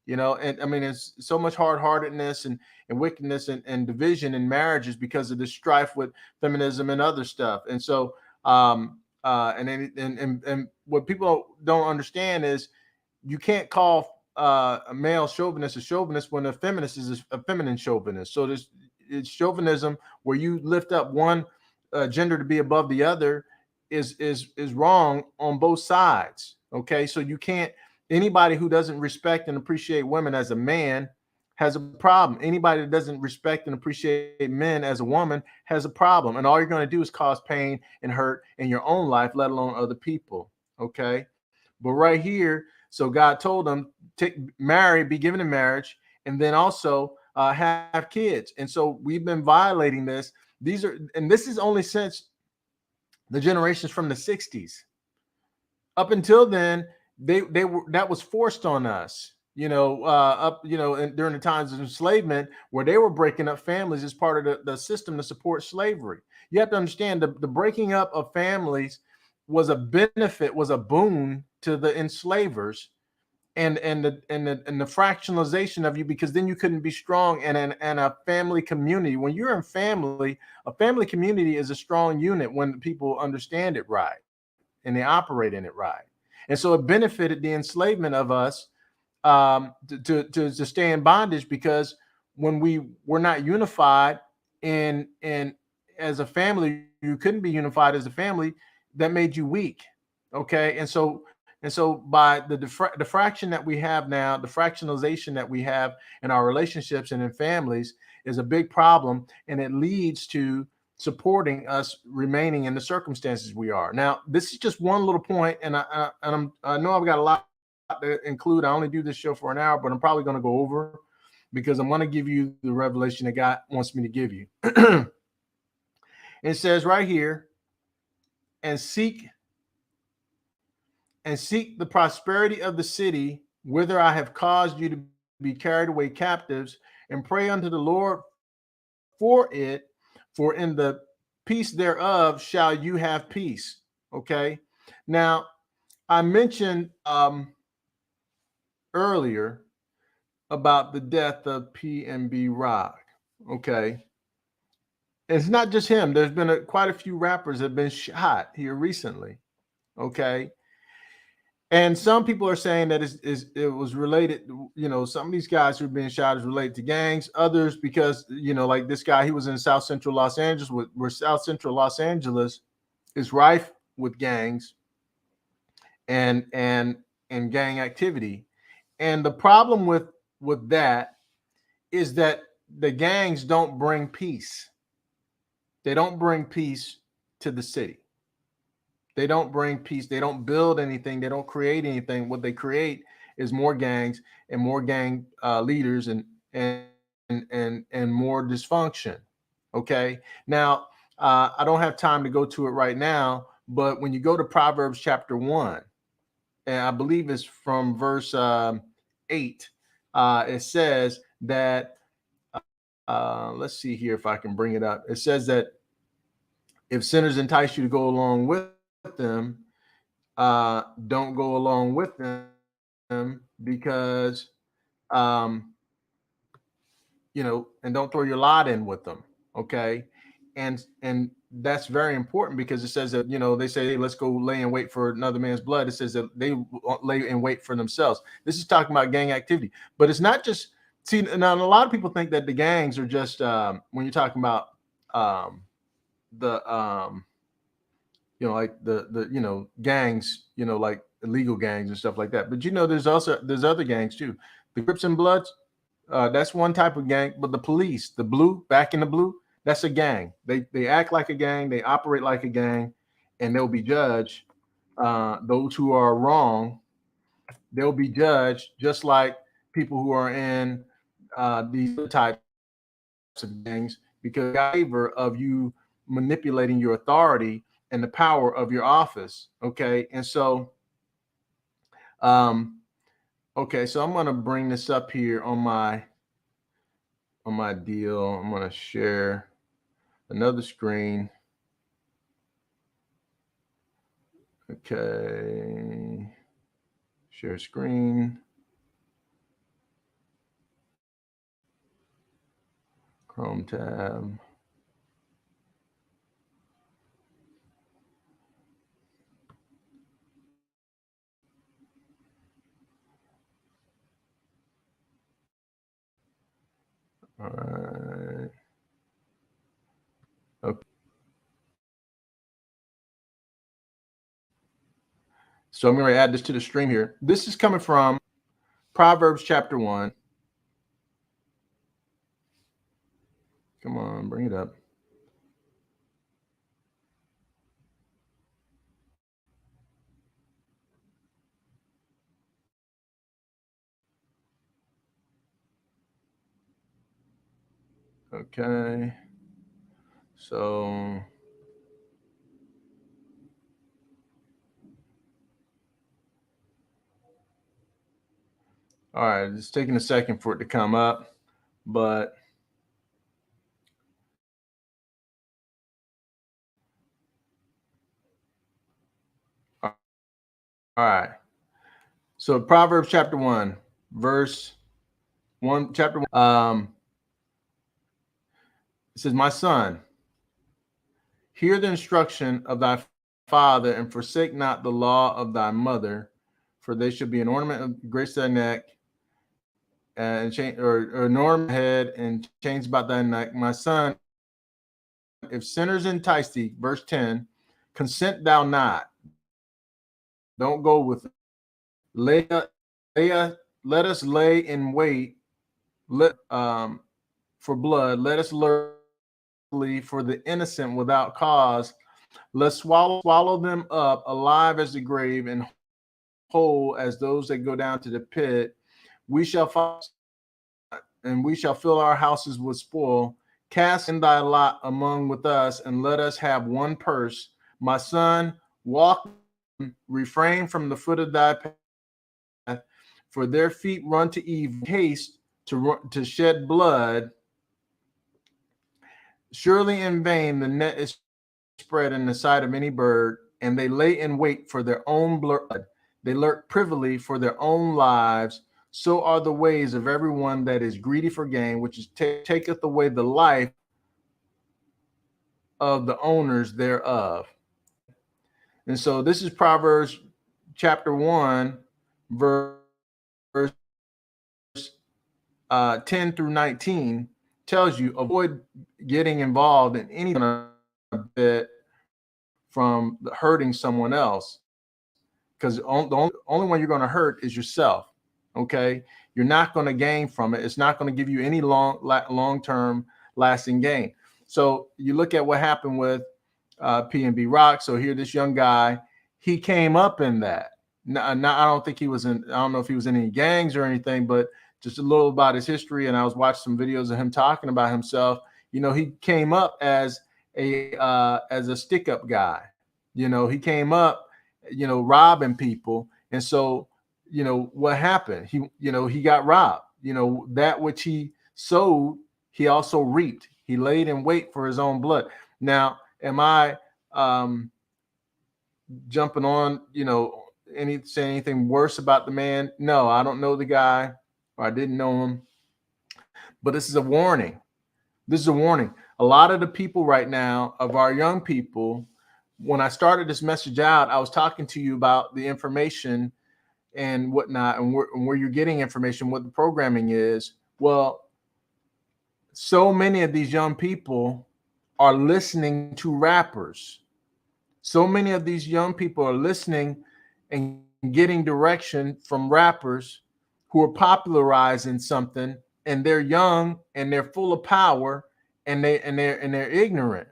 you know, and I mean, it's so much hard-heartedness and wickedness and division in marriages because of the strife with feminism and other stuff. And so, and what people don't understand is you can't call a male chauvinist a chauvinist when a feminist is a feminine chauvinist. So it's chauvinism where you lift up one gender to be above the other is wrong on both sides. Okay, so you can't. Anybody who doesn't respect and appreciate women as a man has a problem. Anybody that doesn't respect and appreciate men as a woman has a problem. And all you're going to do is cause pain and hurt in your own life, let alone other people. Okay, but right here, so God told them to marry, be given in marriage, and then also have kids. And so we've been violating this. And this is only since the generations from the 60s. Up until then, they were, that was forced on us. And during the times of enslavement, where they were breaking up families as part of the system to support slavery. You have to understand the breaking up of families was a benefit, was a boon to the enslavers, and the fractionalization of you, because then you couldn't be strong in a family community. When you're in family, a family community is a strong unit when people understand it right and they operate in it right. And so it benefited the enslavement of us to stay in bondage, because when we were not unified in as a family, you couldn't be unified as a family. That made you weak. Okay, and so by the fraction that we have now, the fractionalization that we have in our relationships and in families is a big problem, and it leads to supporting us remaining in the circumstances we are. Now, this is just one little point, and I know I've got a lot to include. I only do this show for an hour, but I'm probably going to go over because I'm going to give you the revelation that God wants me to give you. It says right here, and seek the prosperity of the city whither I have caused you to be carried away captives, and pray unto the Lord for it, for in the peace thereof shall you have peace. Okay. Now, I mentioned earlier about the death of PNB Rock. Okay. It's not just him. There's been quite a few rappers that have been shot here recently. Okay. And some people are saying that it was related, some of these guys who are being shot is related to gangs. Others, because, like this guy, he was in South Central Los Angeles, where South Central Los Angeles is rife with gangs and gang activity. And the problem with that is that the gangs don't bring peace. They don't bring peace to the city. They don't bring peace. They don't build anything. They don't create anything. What they create is more gangs and more gang leaders and more dysfunction. Okay. Now, I don't have time to go to it right now, but when you go to Proverbs chapter 1, and I believe it's from verse 8, it says that, let's see here if I can bring it up. It says that if sinners entice you to go along with them, don't go along with them, because and don't throw your lot in with them. Okay. And that's very important, because it says that, they say, hey, let's go lay in wait for another man's blood. It says that they lay in wait for themselves. This is talking about gang activity, but it's not just, see, now a lot of people think that the gangs are just when you're talking about like the gangs, like illegal gangs and stuff like that. But there's other gangs too. The Crips and Bloods, that's one type of gang. But the police, the blue, back in the blue, that's a gang. They act like a gang, they operate like a gang, and they'll be judged those who are wrong, they'll be judged just like people who are in these types of things, because in favor of you manipulating your authority and the power of your office. Okay. And so, okay, so I'm going to bring this up here on my deal. I'm going to share another screen. Okay. Share screen. Chrome tab. All right. Okay. So I'm going to add this to the stream here. This is coming from Proverbs chapter 1. Come on, bring it up. Okay. So, all right, it's taking a second for it to come up, but all right. So Proverbs chapter 1, verse 1, chapter 1, it says, "My son, hear the instruction of thy father, and forsake not the law of thy mother, for they shall be an ornament of grace to thy neck, and chain, or an ornament head, and chains about thy neck. My son, if sinners entice thee," verse 10, "consent thou not." Don't go with it. Lay, let us lay in wait, for blood. Let us lurk for the innocent without cause. Let's swallow them up alive as the grave, and whole as those that go down to the pit. We shall find, and we shall fill our houses with spoil. Cast in thy lot among with us, and let us have one purse. My son, walk, refrain from the foot of thy path, for their feet run to evil, haste to shed blood. Surely in vain the net is spread in the sight of any bird, and they lay in wait for their own blood. They lurk privily for their own lives. So are the ways of everyone that is greedy for gain, which is taketh away the life of the owners thereof. And so this is Proverbs chapter 1, verse 10 through 19, tells you avoid getting involved in any bit from hurting someone else, because the only one you're going to hurt is yourself. Okay, you're not going to gain from it. It's not going to give you any long-term lasting gain. So you look at what happened with P&B Rock. So here, this young guy, he came up in that. Now, I don't think he was in. I don't know if he was in any gangs or anything, but just a little about his history. And I was watching some videos of him talking about himself. You know, he came up as a stick-up guy. You know, he came up, you know, robbing people. And so, you know, what happened? He got robbed. You know, that which he sowed, he also reaped. He laid in wait for his own blood. Now, am I jumping on, you know, say anything worse about the man? No, I don't know the guy, or I didn't know him. But this is a warning. This is a warning. A lot of the people right now, of our young people, when I started this message out, I was talking to you about the information and whatnot, and where you're getting information, what the programming is. Well, so many of these young people are listening to rappers. So many of these young people are listening and getting direction from rappers who are popularizing something, and they're young and they're full of power, and they're ignorant.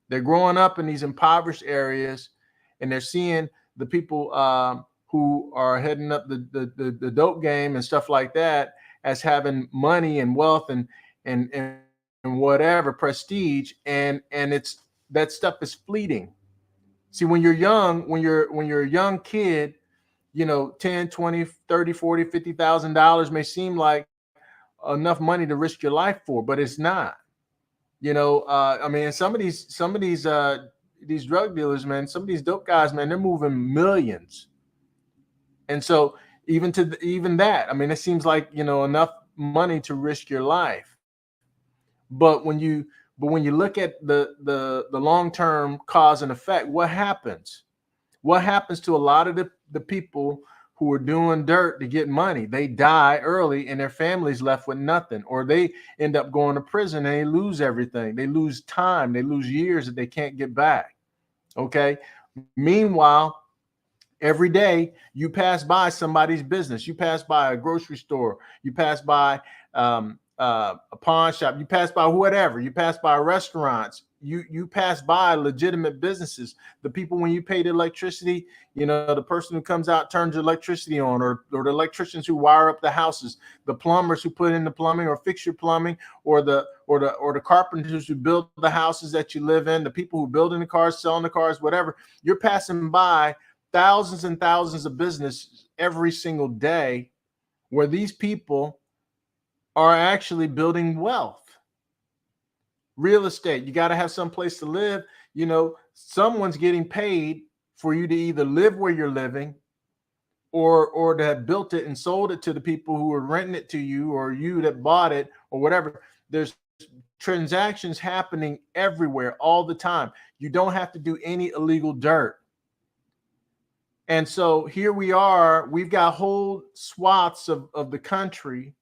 They're growing up in these impoverished areas, and they're seeing the people who are heading up the dope game and stuff like that as having money and wealth and whatever prestige, and it's that stuff is fleeting. See, when you're young, when you're a young kid, 10, 20, 30, 40, $50,000 may seem like enough money to risk your life for, but it's not. I mean, these drug dealers, man, some of these dope guys, man, they're moving millions. And so even that, I mean, it seems like, enough money to risk your life. But when you look at the long-term cause and effect, what happens? What happens to a lot of the people who are doing dirt to get money? They die early and their family's left with nothing, or they end up going to prison and they lose everything. They lose time, they lose years that they can't get back. Okay. Meanwhile, every day you pass by somebody's business, you pass by a grocery store, you pass by a pawn shop, you pass by whatever, you pass by restaurants, you pass by legitimate businesses. The people, when you pay the electricity, the person who comes out turns the electricity on, or the electricians who wire up the houses, the plumbers who put in the plumbing or fix your plumbing, or the carpenters who build the houses that you live in, the people who building the cars, selling the cars, whatever. You're passing by thousands and thousands of businesses every single day where these people are actually building wealth. Real estate, you got to have some place to live. Someone's getting paid for you to either live where you're living, or to have built it and sold it to the people who are renting it to you, or you that bought it, or whatever. There's transactions happening everywhere all the time. You don't have to do any illegal dirt. And so here we are, we've got whole swaths of the country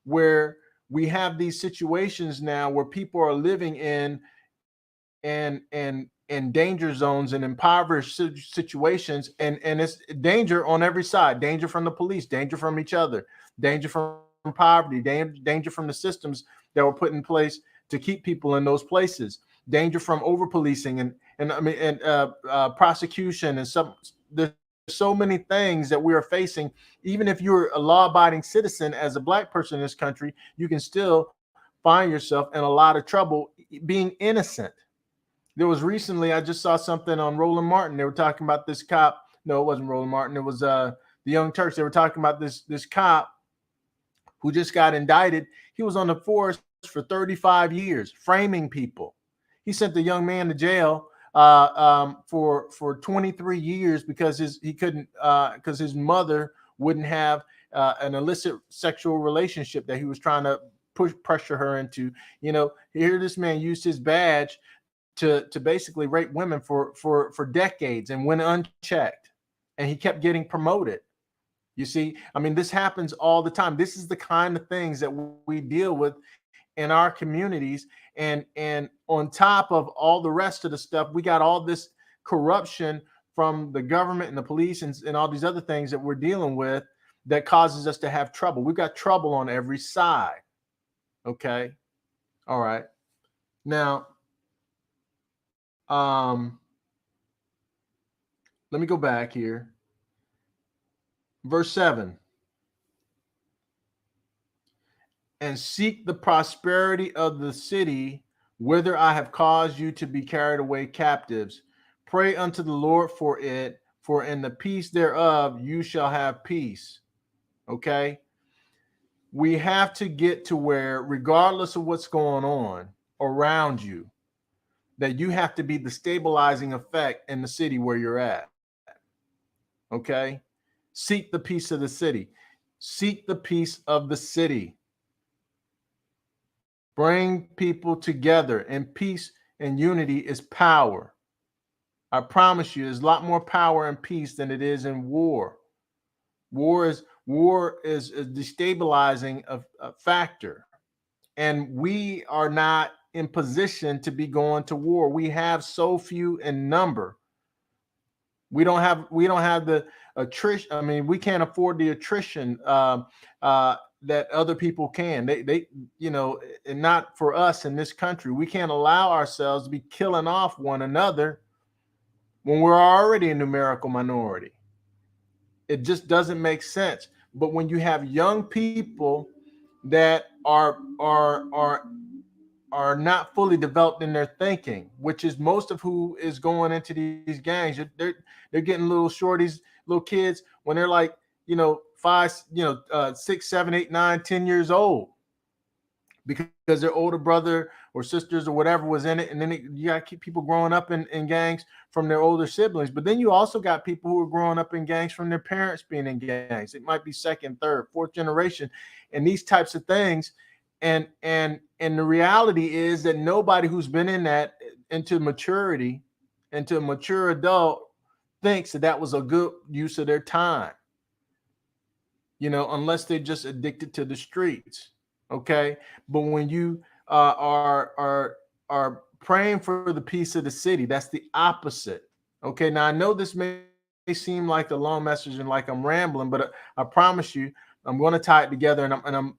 where we have these situations now where people are living in danger zones and impoverished situations, and it's danger on every side. Danger from the police, danger from each other, danger from poverty, danger from the systems that were put in place to keep people in those places, danger from over policing and prosecution, and there's so many things that we are facing. Even if you're a law-abiding citizen as a Black person in this country, you can still find yourself in a lot of trouble being innocent. There was recently, I just saw something on Roland Martin. They were talking about this cop. No, it wasn't Roland Martin. It was the Young Turks. They were talking about this cop who just got indicted. He was on the force for 35 years, framing people. He sent the young man to jail for 23 years because his mother wouldn't have an illicit sexual relationship that he was trying to pressure her into. Here this man used his badge to basically rape women for decades and went unchecked, and he kept getting promoted. You see, I mean, this happens all the time. This is the kind of things that we deal with in our communities, and on top of all the rest of the stuff, we got all this corruption from the government and the police and all these other things that we're dealing with that causes us to have trouble. We've got trouble on every side. Okay. All right. Now, let me go back here. Verse 7. And seek the prosperity of the city whither I have caused you to be carried away captives. Pray unto the Lord for it, for in the peace thereof you shall have peace. Okay? We have to get to where, regardless of what's going on around you, that you have to be the stabilizing effect in the city where you're at. Okay? Seek the peace of the city. Seek the peace of the city. Bring people together, and peace and unity is power. I promise you, there's a lot more power in peace than it is in war. War is a destabilizing a factor, and we are not in position to be going to war. We have so few in number. We don't have the attrition. I mean, we can't afford the attrition that other people can. They and not for us in this country. We can't allow ourselves to be killing off one another when we're already a numerical minority? It just doesn't make sense. But when you have young people that are not fully developed in their thinking, which is most of who is going into these gangs, they're getting little shorties, little kids when they're like, five, 6, 7, 8, 9, 10 years old, because their older brother or sisters or whatever was in it. And then you got to keep people growing up in gangs from their older siblings. But then you also got people who are growing up in gangs from their parents being in gangs. It might be second, third, fourth generation, and these types of things. And the reality is that nobody who's been in that into maturity, into a mature adult, thinks that that was a good use of their time, unless they're just addicted to the streets. Okay. But when you are praying for the peace of the city, that's the opposite. Okay. Now I know this may seem like a long message and like I'm rambling, but I promise you, I'm going to tie it together. And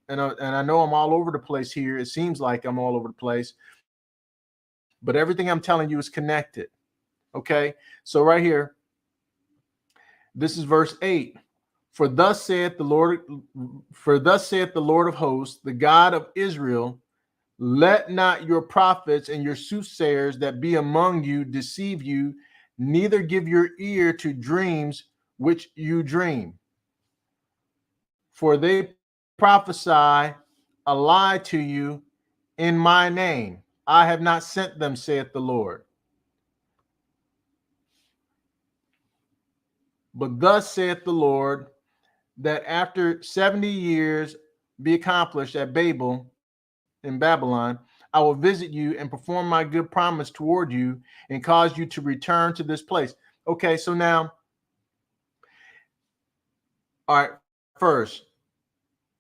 I know I'm all over the place here. It seems like I'm all over the place, but everything I'm telling you is connected. Okay. So right here, this is verse 8. For thus saith the Lord of hosts, the God of Israel, let not your prophets and your soothsayers that be among you deceive you, neither give your ear to dreams which you dream. For they prophesy a lie to you in my name. I have not sent them, saith the Lord. But thus saith the Lord, that after 70 years be accomplished at Babel, in Babylon, I will visit you and perform my good promise toward you and cause you to return to this place. Okay, so now, all right, first,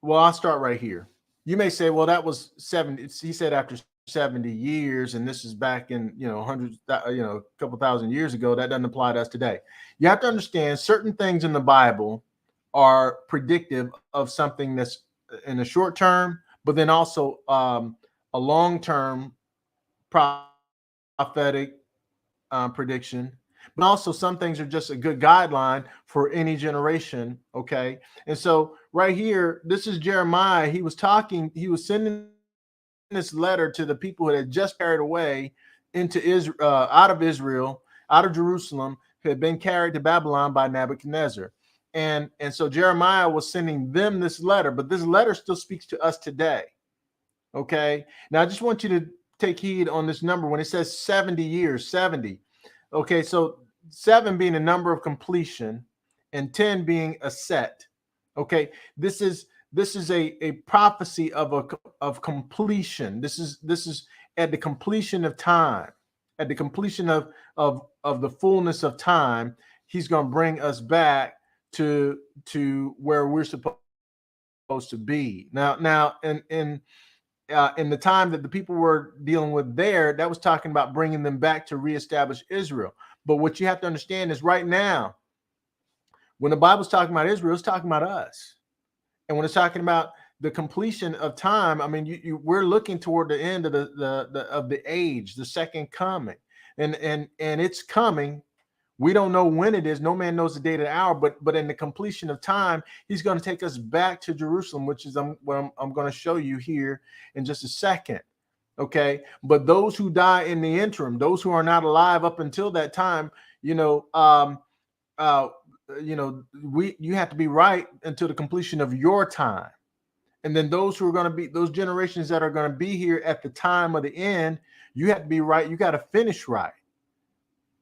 well, I'll start right here. You may say, well, that was 70. He said after 70 years, and this is back in, hundreds, a couple thousand years ago. That doesn't apply to us today. You have to understand certain things in the Bible are predictive of something that's in the short term, but then also a long-term prophetic prediction. But also some things are just a good guideline for any generation. Okay. And so right here, this is Jeremiah. He was sending this letter to the people who had just carried away into Israel, out of Israel, out of Jerusalem, who had been carried to Babylon by Nebuchadnezzar. And so Jeremiah was sending them this letter, but this letter still speaks to us today. Okay. Now I just want you to take heed on this number when it says 70 years, 70. Okay. So 7 being a number of completion and 10 being a set. Okay. This is a prophecy of completion. This is at the completion of time, at the completion of the fullness of time. He's going to bring us back to where we're supposed to be. Now, in the time that the people were dealing with there, that was talking about bringing them back to reestablish Israel. But what you have to understand is right now, when the Bible's talking about Israel, it's talking about us. And when it's talking about the completion of time, I mean, we're looking toward the end of the age, the second coming, and it's coming. We don't know when it is. No man knows the day or the hour, but in the completion of time, he's going to take us back to Jerusalem, which is what I'm going to show you here in just a second. Okay. But those who die in the interim, those who are not alive up until that time, you have to be right until the completion of your time. And then those who are going to be, those generations that are going to be here at the time of the end, you have to be right. You got to finish right.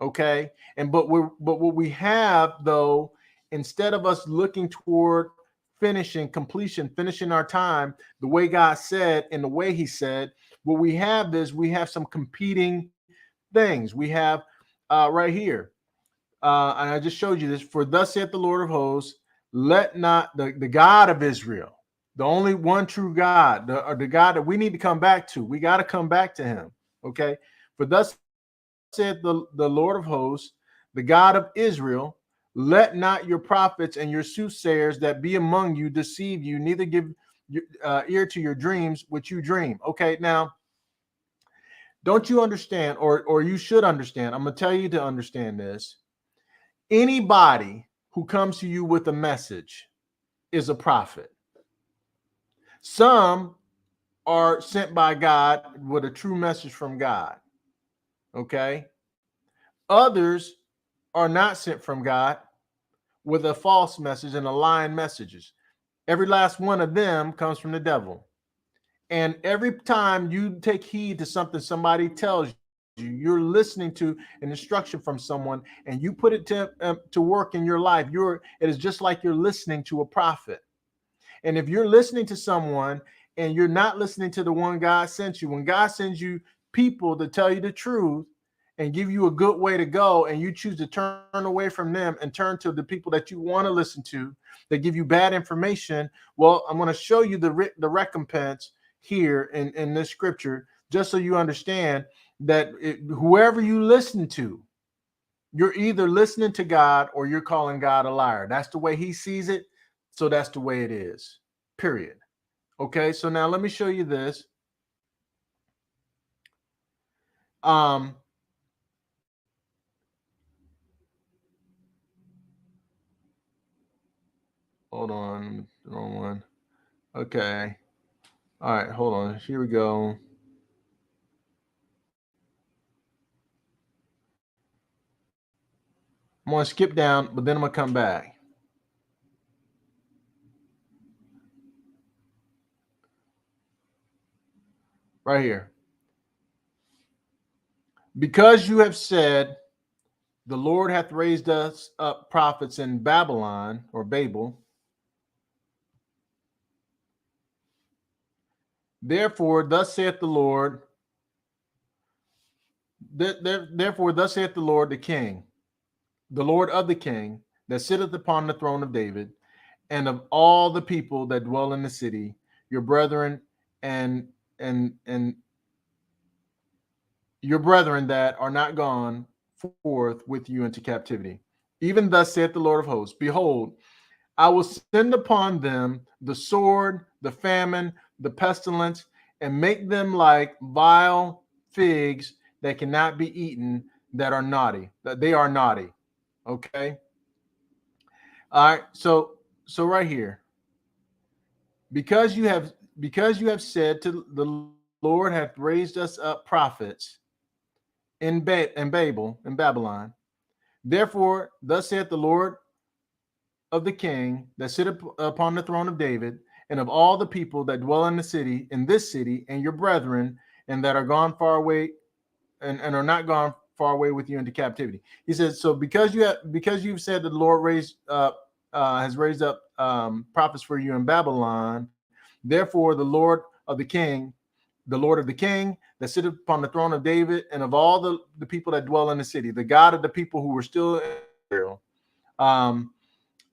Okay. But what we have though, instead of us looking toward finishing our time, the way God said and the way he said, what we have is we have some competing things. We have right here. And I just showed you this. For thus saith the Lord of hosts, let not the God of Israel, the only one true God, the God that we need to come back to. We got to come back to him. Okay. For thus said the Lord of hosts, the God of Israel, let not your prophets and your soothsayers that be among you deceive you, neither give ear to your dreams which you dream. Okay, now Don't you understand, or you should understand? I'm going to tell you to understand this. Anybody who comes to you with a message is a prophet. Some are sent by God with a true message from God. Okay. Others are not sent from God with a false message and a lying messages. Every last one of them comes from the devil. And every time you take heed to something somebody tells you, you're listening to an instruction from someone, and you put it to work in your life. It is just like you're listening to a prophet. And if you're listening to someone and you're not listening to the one God sent you, when God sends you people to tell you the truth and give you a good way to go, and you choose to turn away from them and turn to the people that you want to listen to that give you bad information, well, I'm going to show you the recompense here in this scripture, just so you understand that whoever you listen to, you're either listening to God or you're calling God a liar. That's the way he sees it. So that's the way it is, period. Okay, so now let me show you this. Hold on, wrong one. Okay. All right, hold on. Here we go. I'm going to skip down, but then I'm going to come back. Right here. Because you have said, the Lord hath raised us up prophets in Babylon or Babel. Therefore, thus saith the Lord. Therefore, thus saith the Lord, the King, the Lord of the King, that sitteth upon the throne of David, and of all the people that dwell in the city, your brethren and your brethren that are not gone forth with you into captivity. Even thus saith the Lord of hosts, behold, I will send upon them the sword, the famine, the pestilence, and make them like vile figs that cannot be eaten, that are naughty, that they are naughty. Okay. All right. So right here, because you have said to the Lord hath raised us up prophets in Babylon. Therefore, thus saith the Lord of the King that sitteth upon the throne of David, and of all the people that dwell in the city, in this city, and your brethren, and that are gone far away, and are not gone far away with you into captivity. He says, so because you've said that the Lord has raised up prophets for you in Babylon, therefore the Lord of the King that sitteth upon the throne of David, and of all the people that dwell in the city, the God of the people who were still in Israel,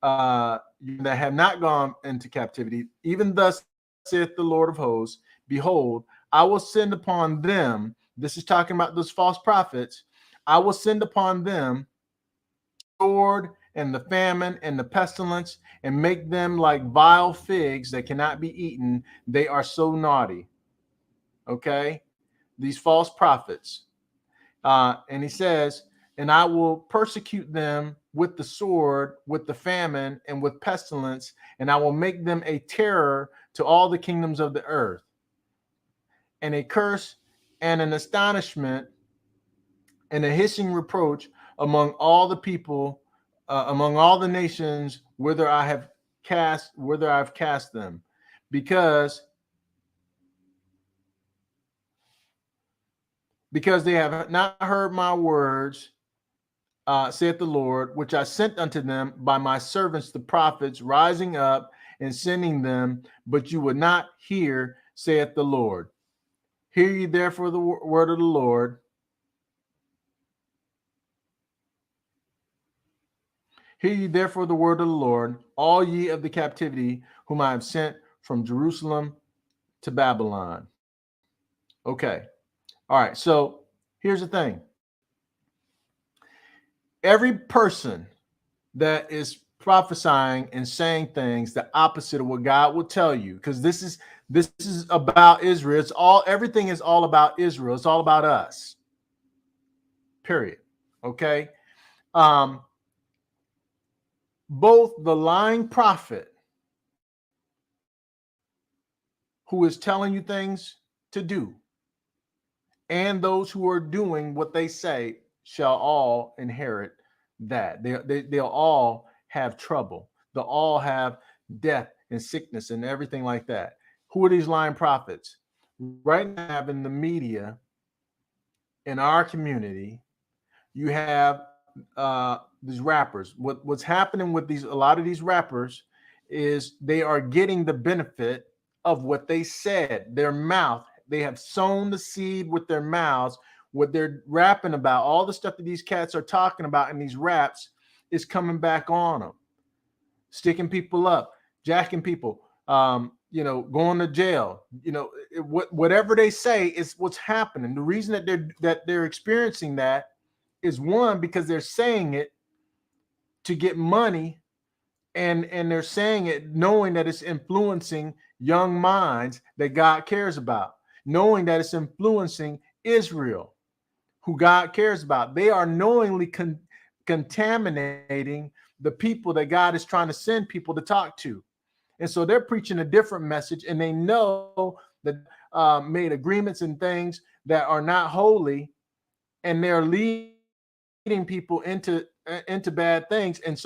that have not gone into captivity, even thus saith the Lord of hosts, behold, I will send upon them, this is talking about those false prophets, I will send upon them sword and the famine and the pestilence, and make them like vile figs that cannot be eaten. They are so naughty. Okay, these false prophets. And he says, and I will persecute them with the sword, with the famine, and with pestilence, and I will make them a terror to all the kingdoms of the earth, and a curse and an astonishment and a hissing reproach among all the people, among all the nations, whither I've cast them, because they have not heard my words, saith the Lord, which I sent unto them by my servants the prophets, rising up and sending them, but you would not hear, saith the Lord. Hear ye therefore the word of the Lord. Hear ye therefore the word of the Lord, all ye of the captivity, whom I have sent from Jerusalem to Babylon. Okay. All right. So here's the thing. Every person that is prophesying and saying things the opposite of what God will tell you, because this is about Israel. It's all, everything is all about Israel. It's all about us. Period. Okay. Both the lying prophet who is telling you things to do and those who are doing what they say shall all inherit that. They'll all have trouble. They'll all have death and sickness and everything like that. Who are these lying prophets? Right now, in the media, in our community, you have these rappers. What's happening with these, a lot of these rappers, is they are getting the benefit of what they said. Their mouth, they have sown the seed with their mouths. What they're rapping about, all the stuff that these cats are talking about in these raps, is coming back on them, sticking people up, jacking people, going to jail. Whatever they say is what's happening. The reason that they're experiencing that is, one, because they're saying it to get money, and they're saying it knowing that it's influencing young minds that God cares about, knowing that it's influencing Israel, who God cares about. They are knowingly contaminating the people that God is trying to send people to talk to. And so they're preaching a different message, and they know that made agreements and things that are not holy, and they're leading people into bad things, and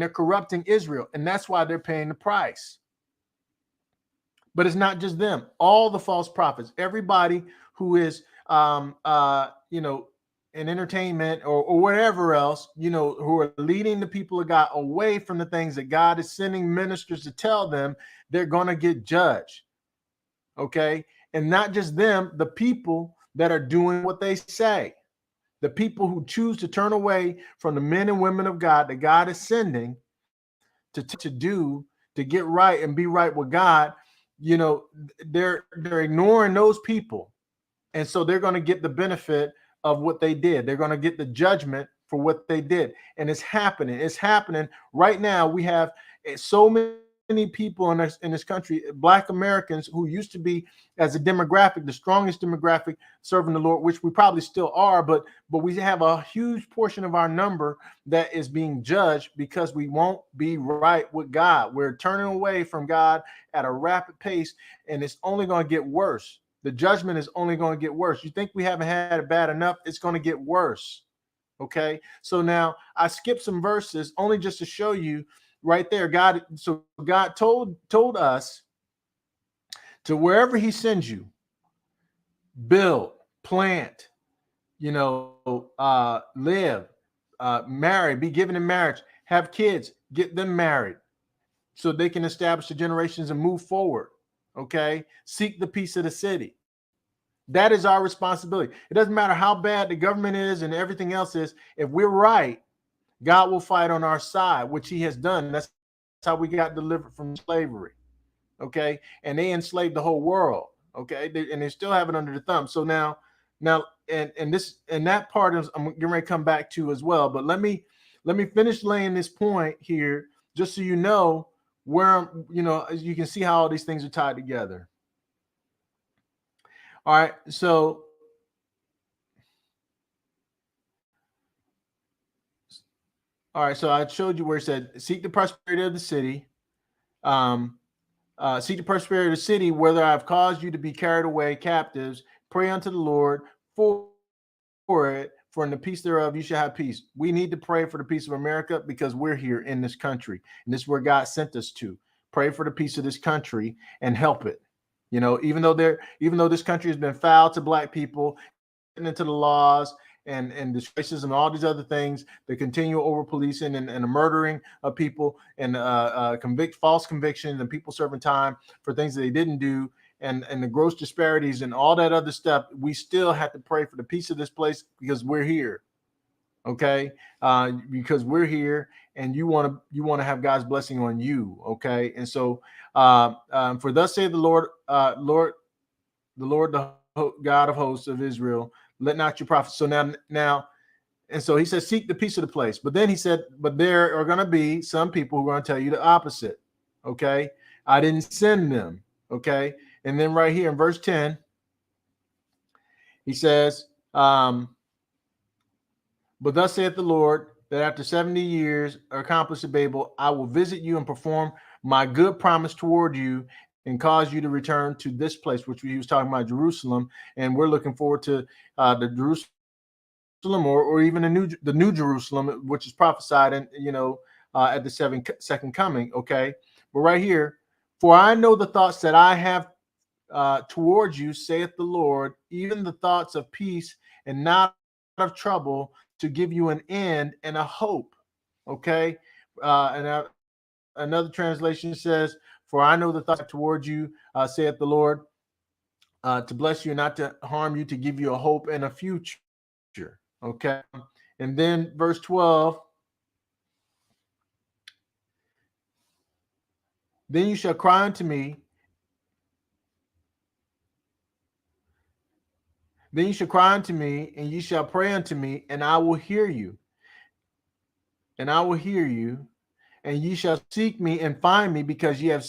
they're corrupting Israel, and that's why they're paying the price. But it's not just them. All the false prophets, everybody who is in entertainment or whatever else, who are leading the people of God away from the things that God is sending ministers to tell them, they're going to get judged. Okay? And not just them, the people that are doing what they say. The people who choose to turn away from the men and women of God that God is sending to get right and be right with God, they're ignoring those people. And so they're going to get the benefit of what they did. They're going to get the judgment for what they did. And it's happening. It's happening right now. We have so many people in this country, Black Americans, who used to be, as a demographic, the strongest demographic serving the Lord, which we probably still are, but we have a huge portion of our number that is being judged because we won't be right with God. We're turning away from God at a rapid pace, and it's only going to get worse. The judgment is only going to get worse. You think we haven't had it bad enough? It's going to get worse. Okay, so now I skipped some verses only just to show you right there. God told us to, wherever he sends you, build, plant, live, marry, be given in marriage, have kids, get them married so they can establish the generations and move forward. Okay, seek the peace of the city. That is our responsibility. It doesn't matter how bad the government is and everything else is. If we're right, God will fight on our side, which he has done. That's how we got delivered from slavery. Okay. And they enslaved the whole world. Okay. And they still have it under the thumb. So now, and that part is, I'm getting ready to come back to as well. But let me finish laying this point here, just so you know where, as you can see how all these things are tied together. All right. So I showed you where it said, seek the prosperity of the city. Seek the prosperity of the city, whether I've caused you to be carried away captives. Pray unto the Lord for it, for in the peace thereof you shall have peace. We need to pray for the peace of America because we're here in this country, and this is where God sent us to. Pray for the peace of this country and help it. Even though this country has been foul to Black people, into the laws and the racism and all these other things, the continual over policing and the murdering of people, and false convictions, and people serving time for things that they didn't do, and the gross disparities and all that other stuff, we still have to pray for the peace of this place because we're here. Okay, because we're here, and you want to have God's blessing on you. Okay, and so for thus saith the Lord, the Lord, the God of hosts of Israel, let not your prophets. So now And so he said, seek the peace of the place. But then he said, but there are going to be some people who are going to tell you the opposite. Okay. I didn't send them. Okay. And then right here in verse 10, he says, but thus saith the Lord, that after 70 years are accomplished at Babel, I will visit you and perform my good promise toward you and cause you to return to this place, which he was talking about Jerusalem. And we're looking forward to the Jerusalem or even the new Jerusalem, which is prophesied and at the second coming. Okay. But right here, for I know the thoughts that I have towards you, saith the Lord, even the thoughts of peace and not of trouble, to give you an end and a hope. Okay. Another translation says, for I know the thoughts towards you, saith the Lord, to bless you and not to harm you, to give you a hope and a future. Okay. And then verse 12, then you shall cry unto me. Then you shall cry unto me, and you shall pray unto me, and I will hear you. And I will hear you, and ye shall seek me and find me, because ye shall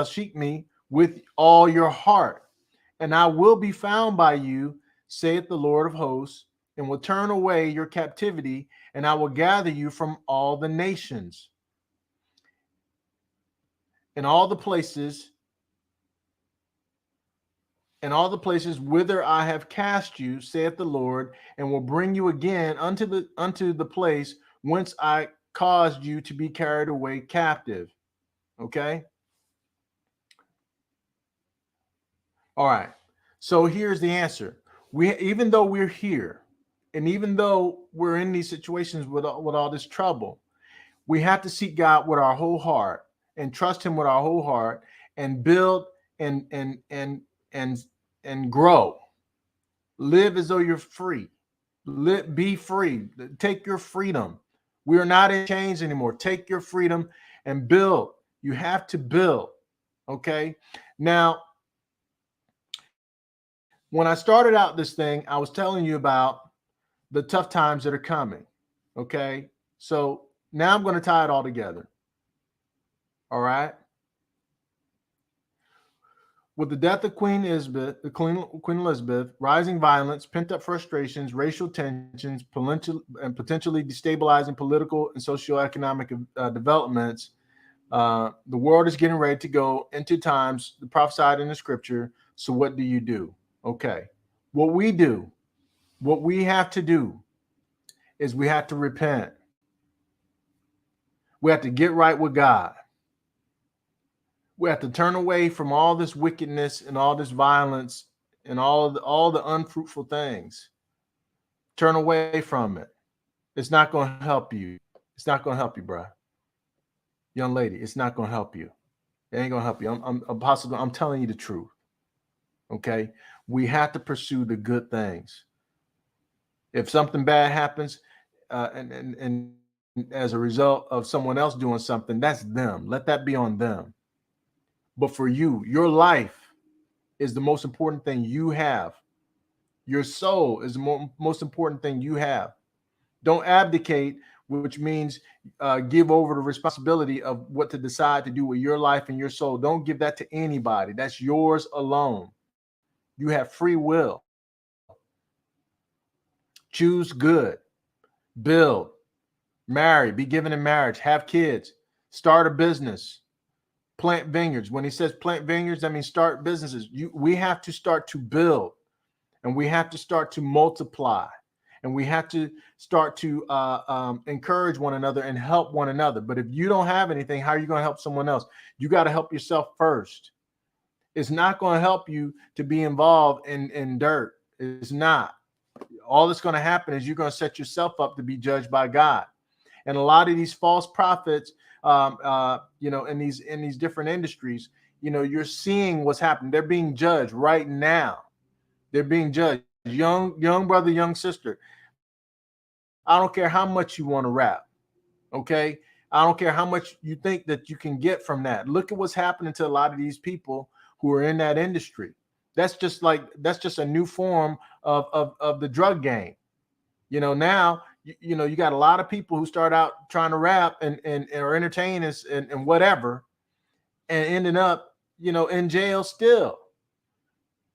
seek me with all your heart. And I will be found by you, saith the Lord of hosts, and will turn away your captivity, and I will gather you from all the nations and all the places whither I have cast you, saith the Lord, and will bring you again unto the place whence I caused you to be carried away captive. Okay. All right. So here's the answer. Even though we're here, and even though we're in these situations with all this trouble, we have to seek God with our whole heart and trust Him with our whole heart and build and grow. Live as though you're free. Be free. Take your freedom. We are not in chains anymore. Take your freedom and build. You have to build. Okay. Now, when I started out this thing, I was telling you about the tough times that are coming. Okay. So now I'm going to tie it all together. All right. With the death of Queen Elizabeth, rising violence, pent-up frustrations, racial tensions, and potentially destabilizing political and socioeconomic developments, the world is getting ready to go into times prophesied in the scripture. So what do you do? Okay. What we have to do is we have to repent. We have to get right with God. We have to turn away from all this wickedness and all this violence and all the unfruitful things. Turn away from it. It's not going to help you. It's not going to help you, bro. Young lady, it's not going to help you. It ain't going to help you. I'm telling you the truth. Okay? We have to pursue the good things. If something bad happens and as a result of someone else doing something, that's them. Let that be on them. But for you, your life is the most important thing you have. Your soul is the most important thing you have. Don't abdicate, which means give over the responsibility of what to decide to do with your life and your soul. Don't give that to anybody. That's yours alone. You have free will. Choose good. Build. Marry. Be given in marriage. Have kids. Start a business. Plant vineyards. When he says plant vineyards, that means start businesses. We have to start to build, and we have to start to multiply, and we have to start to encourage one another and help one another. But if you don't have anything, how are you going to help someone else? You got to help yourself first. It's not going to help you to be involved in dirt. It's not. All that's going to happen is you're going to set yourself up to be judged by God. And a lot of these false prophets, in these different industries, you're seeing what's happening. They're being judged right now. They're being judged. Young brother, young sister. I don't care how much you want to rap. Okay. I don't care how much you think that you can get from that. Look at what's happening to a lot of these people who are in that industry. That's just a new form of the drug game. Now, you got a lot of people who start out trying to rap and or entertain us and whatever, and ending up, in jail still.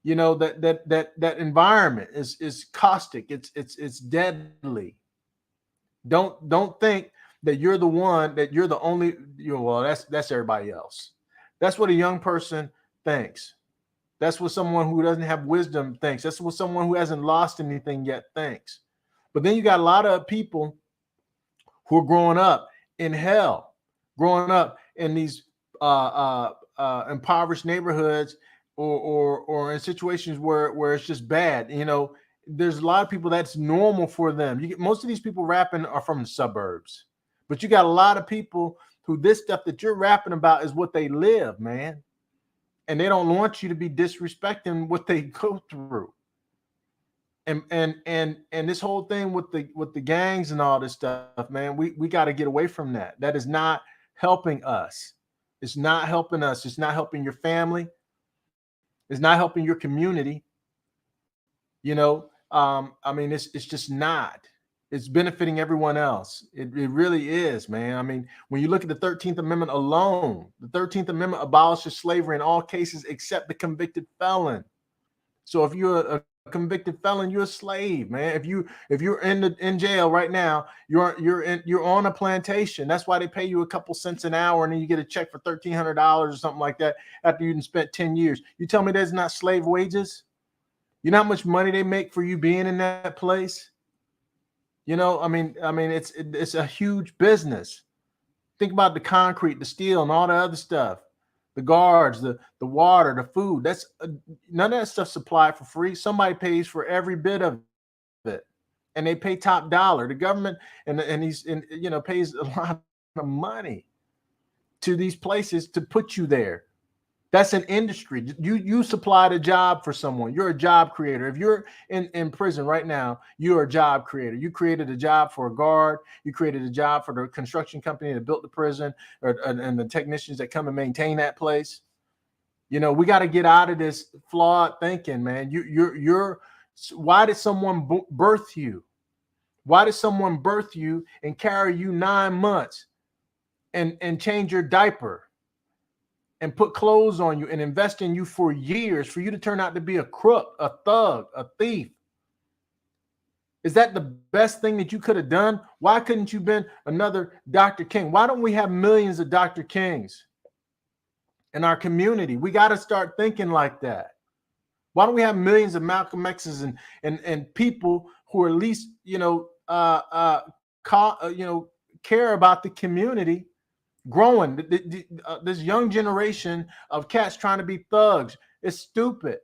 That environment is caustic. It's deadly. Don't think that you're the one, that you're the only, well, that's everybody else. That's what a young person thinks. That's what someone who doesn't have wisdom thinks. That's what someone who hasn't lost anything yet thinks. But then you got a lot of people who are growing up in hell, growing up in these impoverished neighborhoods, or in situations where it's just bad. There's a lot of people that's normal for them. Most of these people rapping are from the suburbs, but you got a lot of people who this stuff that you're rapping about is what they live, man. And they don't want you to be disrespecting what they go through. And this whole thing with the gangs and all this stuff, man, we got to get away from that. That is not helping us. It's not helping us. It's not helping your family. It's not helping your community. It's just not. It's benefiting everyone else. It really is, man. I mean, when you look at the 13th Amendment alone, the 13th Amendment abolishes slavery in all cases except the convicted felon. So if you're a convicted felon, you're a slave, man. If you're in jail right now, you're on a plantation. That's why they pay you a couple cents an hour, and then you get a check for $1,300 or something like that after you've spent 10 years. You tell me that's not slave wages? You know how much money they make for you being in that place? It's a huge business. Think about the concrete, the steel, and all the other stuff. The guards, the water, the food. That's none of that stuff supplied for free. Somebody pays for every bit of it, and they pay top dollar. The government and pays a lot of money to these places to put you there. That's an industry. You supplied a job for someone. You're a job creator. If you're in prison right now, you're a job creator. You created a job for a guard. You created a job for the construction company that built the prison, and the technicians that come and maintain that place. We got to get out of this flawed thinking, man. Why did someone birth you? Why did someone birth you and carry you 9 months and change your diaper and put clothes on you and invest in you for years for you to turn out to be a crook, a thug, a thief? Is that the best thing that you could have done? Why couldn't you been another Dr. King? Why don't we have millions of Dr. Kings in our community? We got to start thinking like that. Why don't we have millions of Malcolm X's and people who are at least, care about the community growing? This young generation of cats trying to be thugs. It's stupid.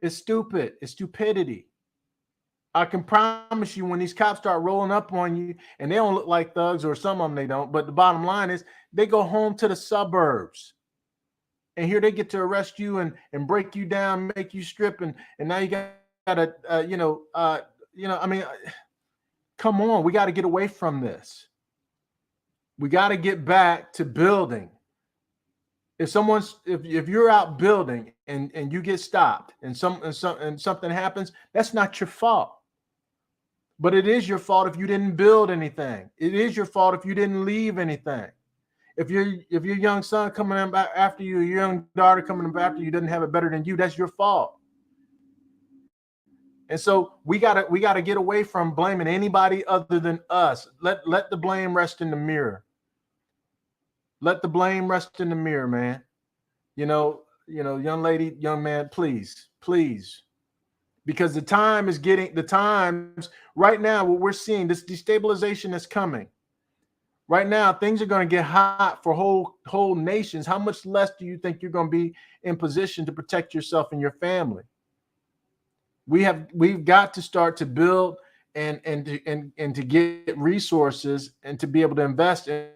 It's stupid. It's stupidity. I can promise you, when these cops start rolling up on you and they don't look like thugs, or some of them they don't, but the bottom line is they go home to the suburbs. And here they get to arrest you and break you down, make you strip, and now you got to, come on, we got to get away from this. We got to get back to building. If you're out building and you get stopped and something happens, that's not your fault. But it is your fault if you didn't build anything. It is your fault if you didn't leave anything. If your young son coming up after you, your young daughter coming up after you doesn't have it better than you, that's your fault. And so we gotta get away from blaming anybody other than us. Let the blame rest in the mirror. Let the blame rest in the mirror, man. Young lady, young man, please. Because the times right now, what we're seeing, this destabilization is coming. Right now, things are going to get hot for whole nations. How much less do you think you're going to be in position to protect yourself and your family? We've got to start to build and to get resources and to be able to invest in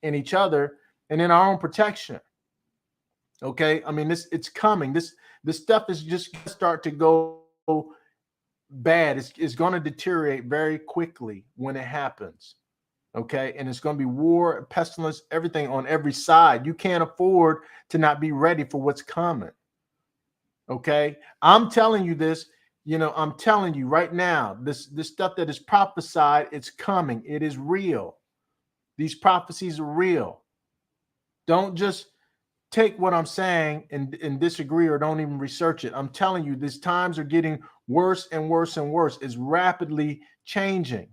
each other and in our own protection. Okay, I mean, it's coming. This stuff is just going to start to go bad. It's going to deteriorate very quickly when it happens. Okay, and it's going to be war, pestilence, everything on every side. You can't afford to not be ready for what's coming. Okay, I'm telling you this. I'm telling you right now, this stuff that is prophesied, it's coming. It is real. These prophecies are real. Don't just take what I'm saying and disagree, or don't even research it. I'm telling you, these times are getting worse and worse and worse. It's rapidly changing.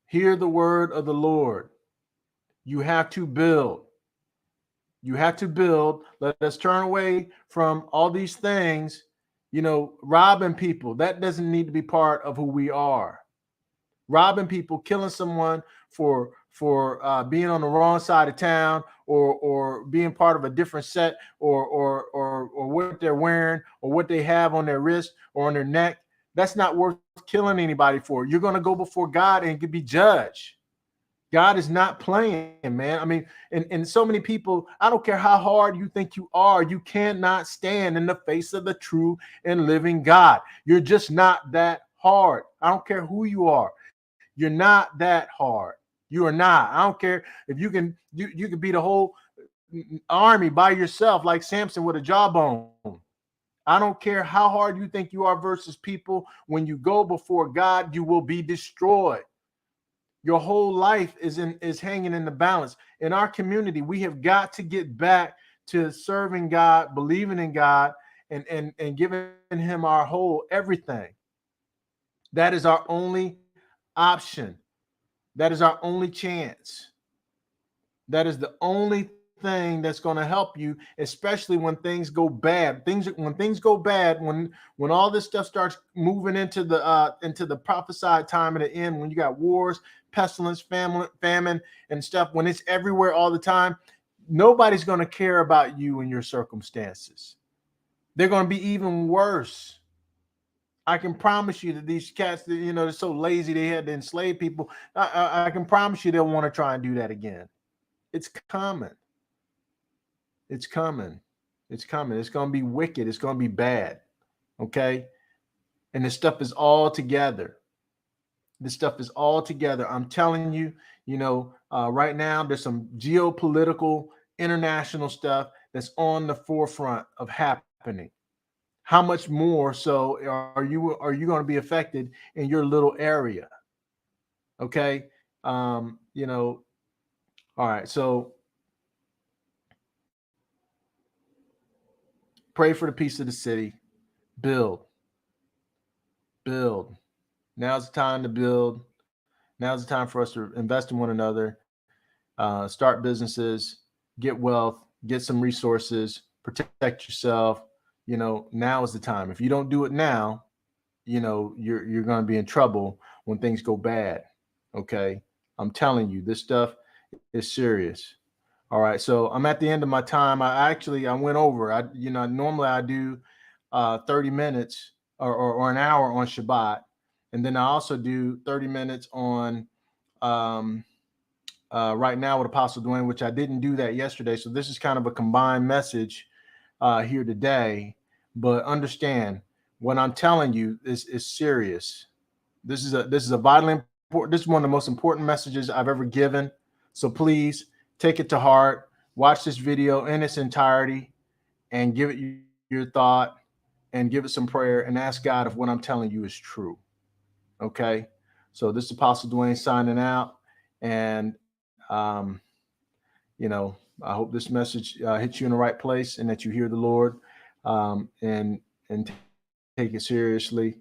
Hear the word of the Lord. You have to build. You have to build. Let us turn away from all these things, robbing people. That doesn't need to be part of who we are. Robbing people, killing someone for being on the wrong side of town, or being part of a different set, or what they're wearing, or what they have on their wrist or on their neck. That's not worth killing anybody for. You're going to go before God and be judged. God is not playing, man. I mean, and so many people, I don't care how hard you think you are, you cannot stand in the face of the true and living God. You're just not that hard. I don't care who you are. You're not that hard. You are not. I don't care if you can beat a whole army by yourself like Samson with a jawbone. I don't care how hard you think you are versus people. When you go before God, you will be destroyed. Your whole life is hanging in the balance. In our community, we have got to get back to serving God, believing in God, and giving him our whole everything. That is our only option. That is our only chance. That is the only thing that's going to help you, especially when things go bad. When things go bad, when all this stuff starts moving into the prophesied time at the end, when you got wars, pestilence, famine, and stuff, when it's everywhere all the time, nobody's going to care about you and your circumstances. They're going to be even worse. I can promise you that these cats, they're so lazy they had to enslave people. I can promise you they'll want to try and do that again. It's coming. It's coming. It's coming. It's going to be wicked. It's going to be bad. Okay? And this stuff is all together. This stuff is all together. I'm telling you, right now there's some geopolitical international stuff that's on the forefront of happening. How much more so are you going to be affected in your little area? Okay. All right. So pray for the peace of the city. Build. Now's the time to build. Now's the time for us to invest in one another, start businesses, get wealth, get some resources, protect yourself. Now is the time. If you don't do it now, you're going to be in trouble when things go bad. Okay. I'm telling you, this stuff is serious. All right. So I'm at the end of my time. I went over. Normally I do 30 minutes or an hour on Shabbat. And then I also do 30 minutes on Right Now with Apostle Dwayne, which I didn't do that yesterday. So this is kind of a combined message here today. But understand, what I'm telling you is serious. This is a vitally important. This is one of the most important messages I've ever given. So please take it to heart. Watch this video in its entirety and give it your thought, and give it some prayer, and ask God if what I'm telling you is true. Okay. So this is Apostle Dwayne signing out. And, I hope this message hits you in the right place, and that you hear the Lord and take it seriously.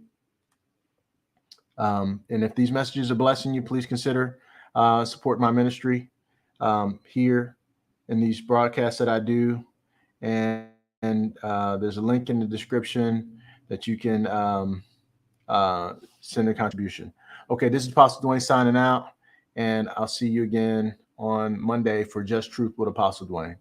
And if these messages are blessing you, please consider support my ministry here in these broadcasts that I do. And there's a link in the description that you can send a contribution. Okay, this is Apostle Dwayne signing out, and I'll see you again on Monday for Just Truth with Apostle Dwayne.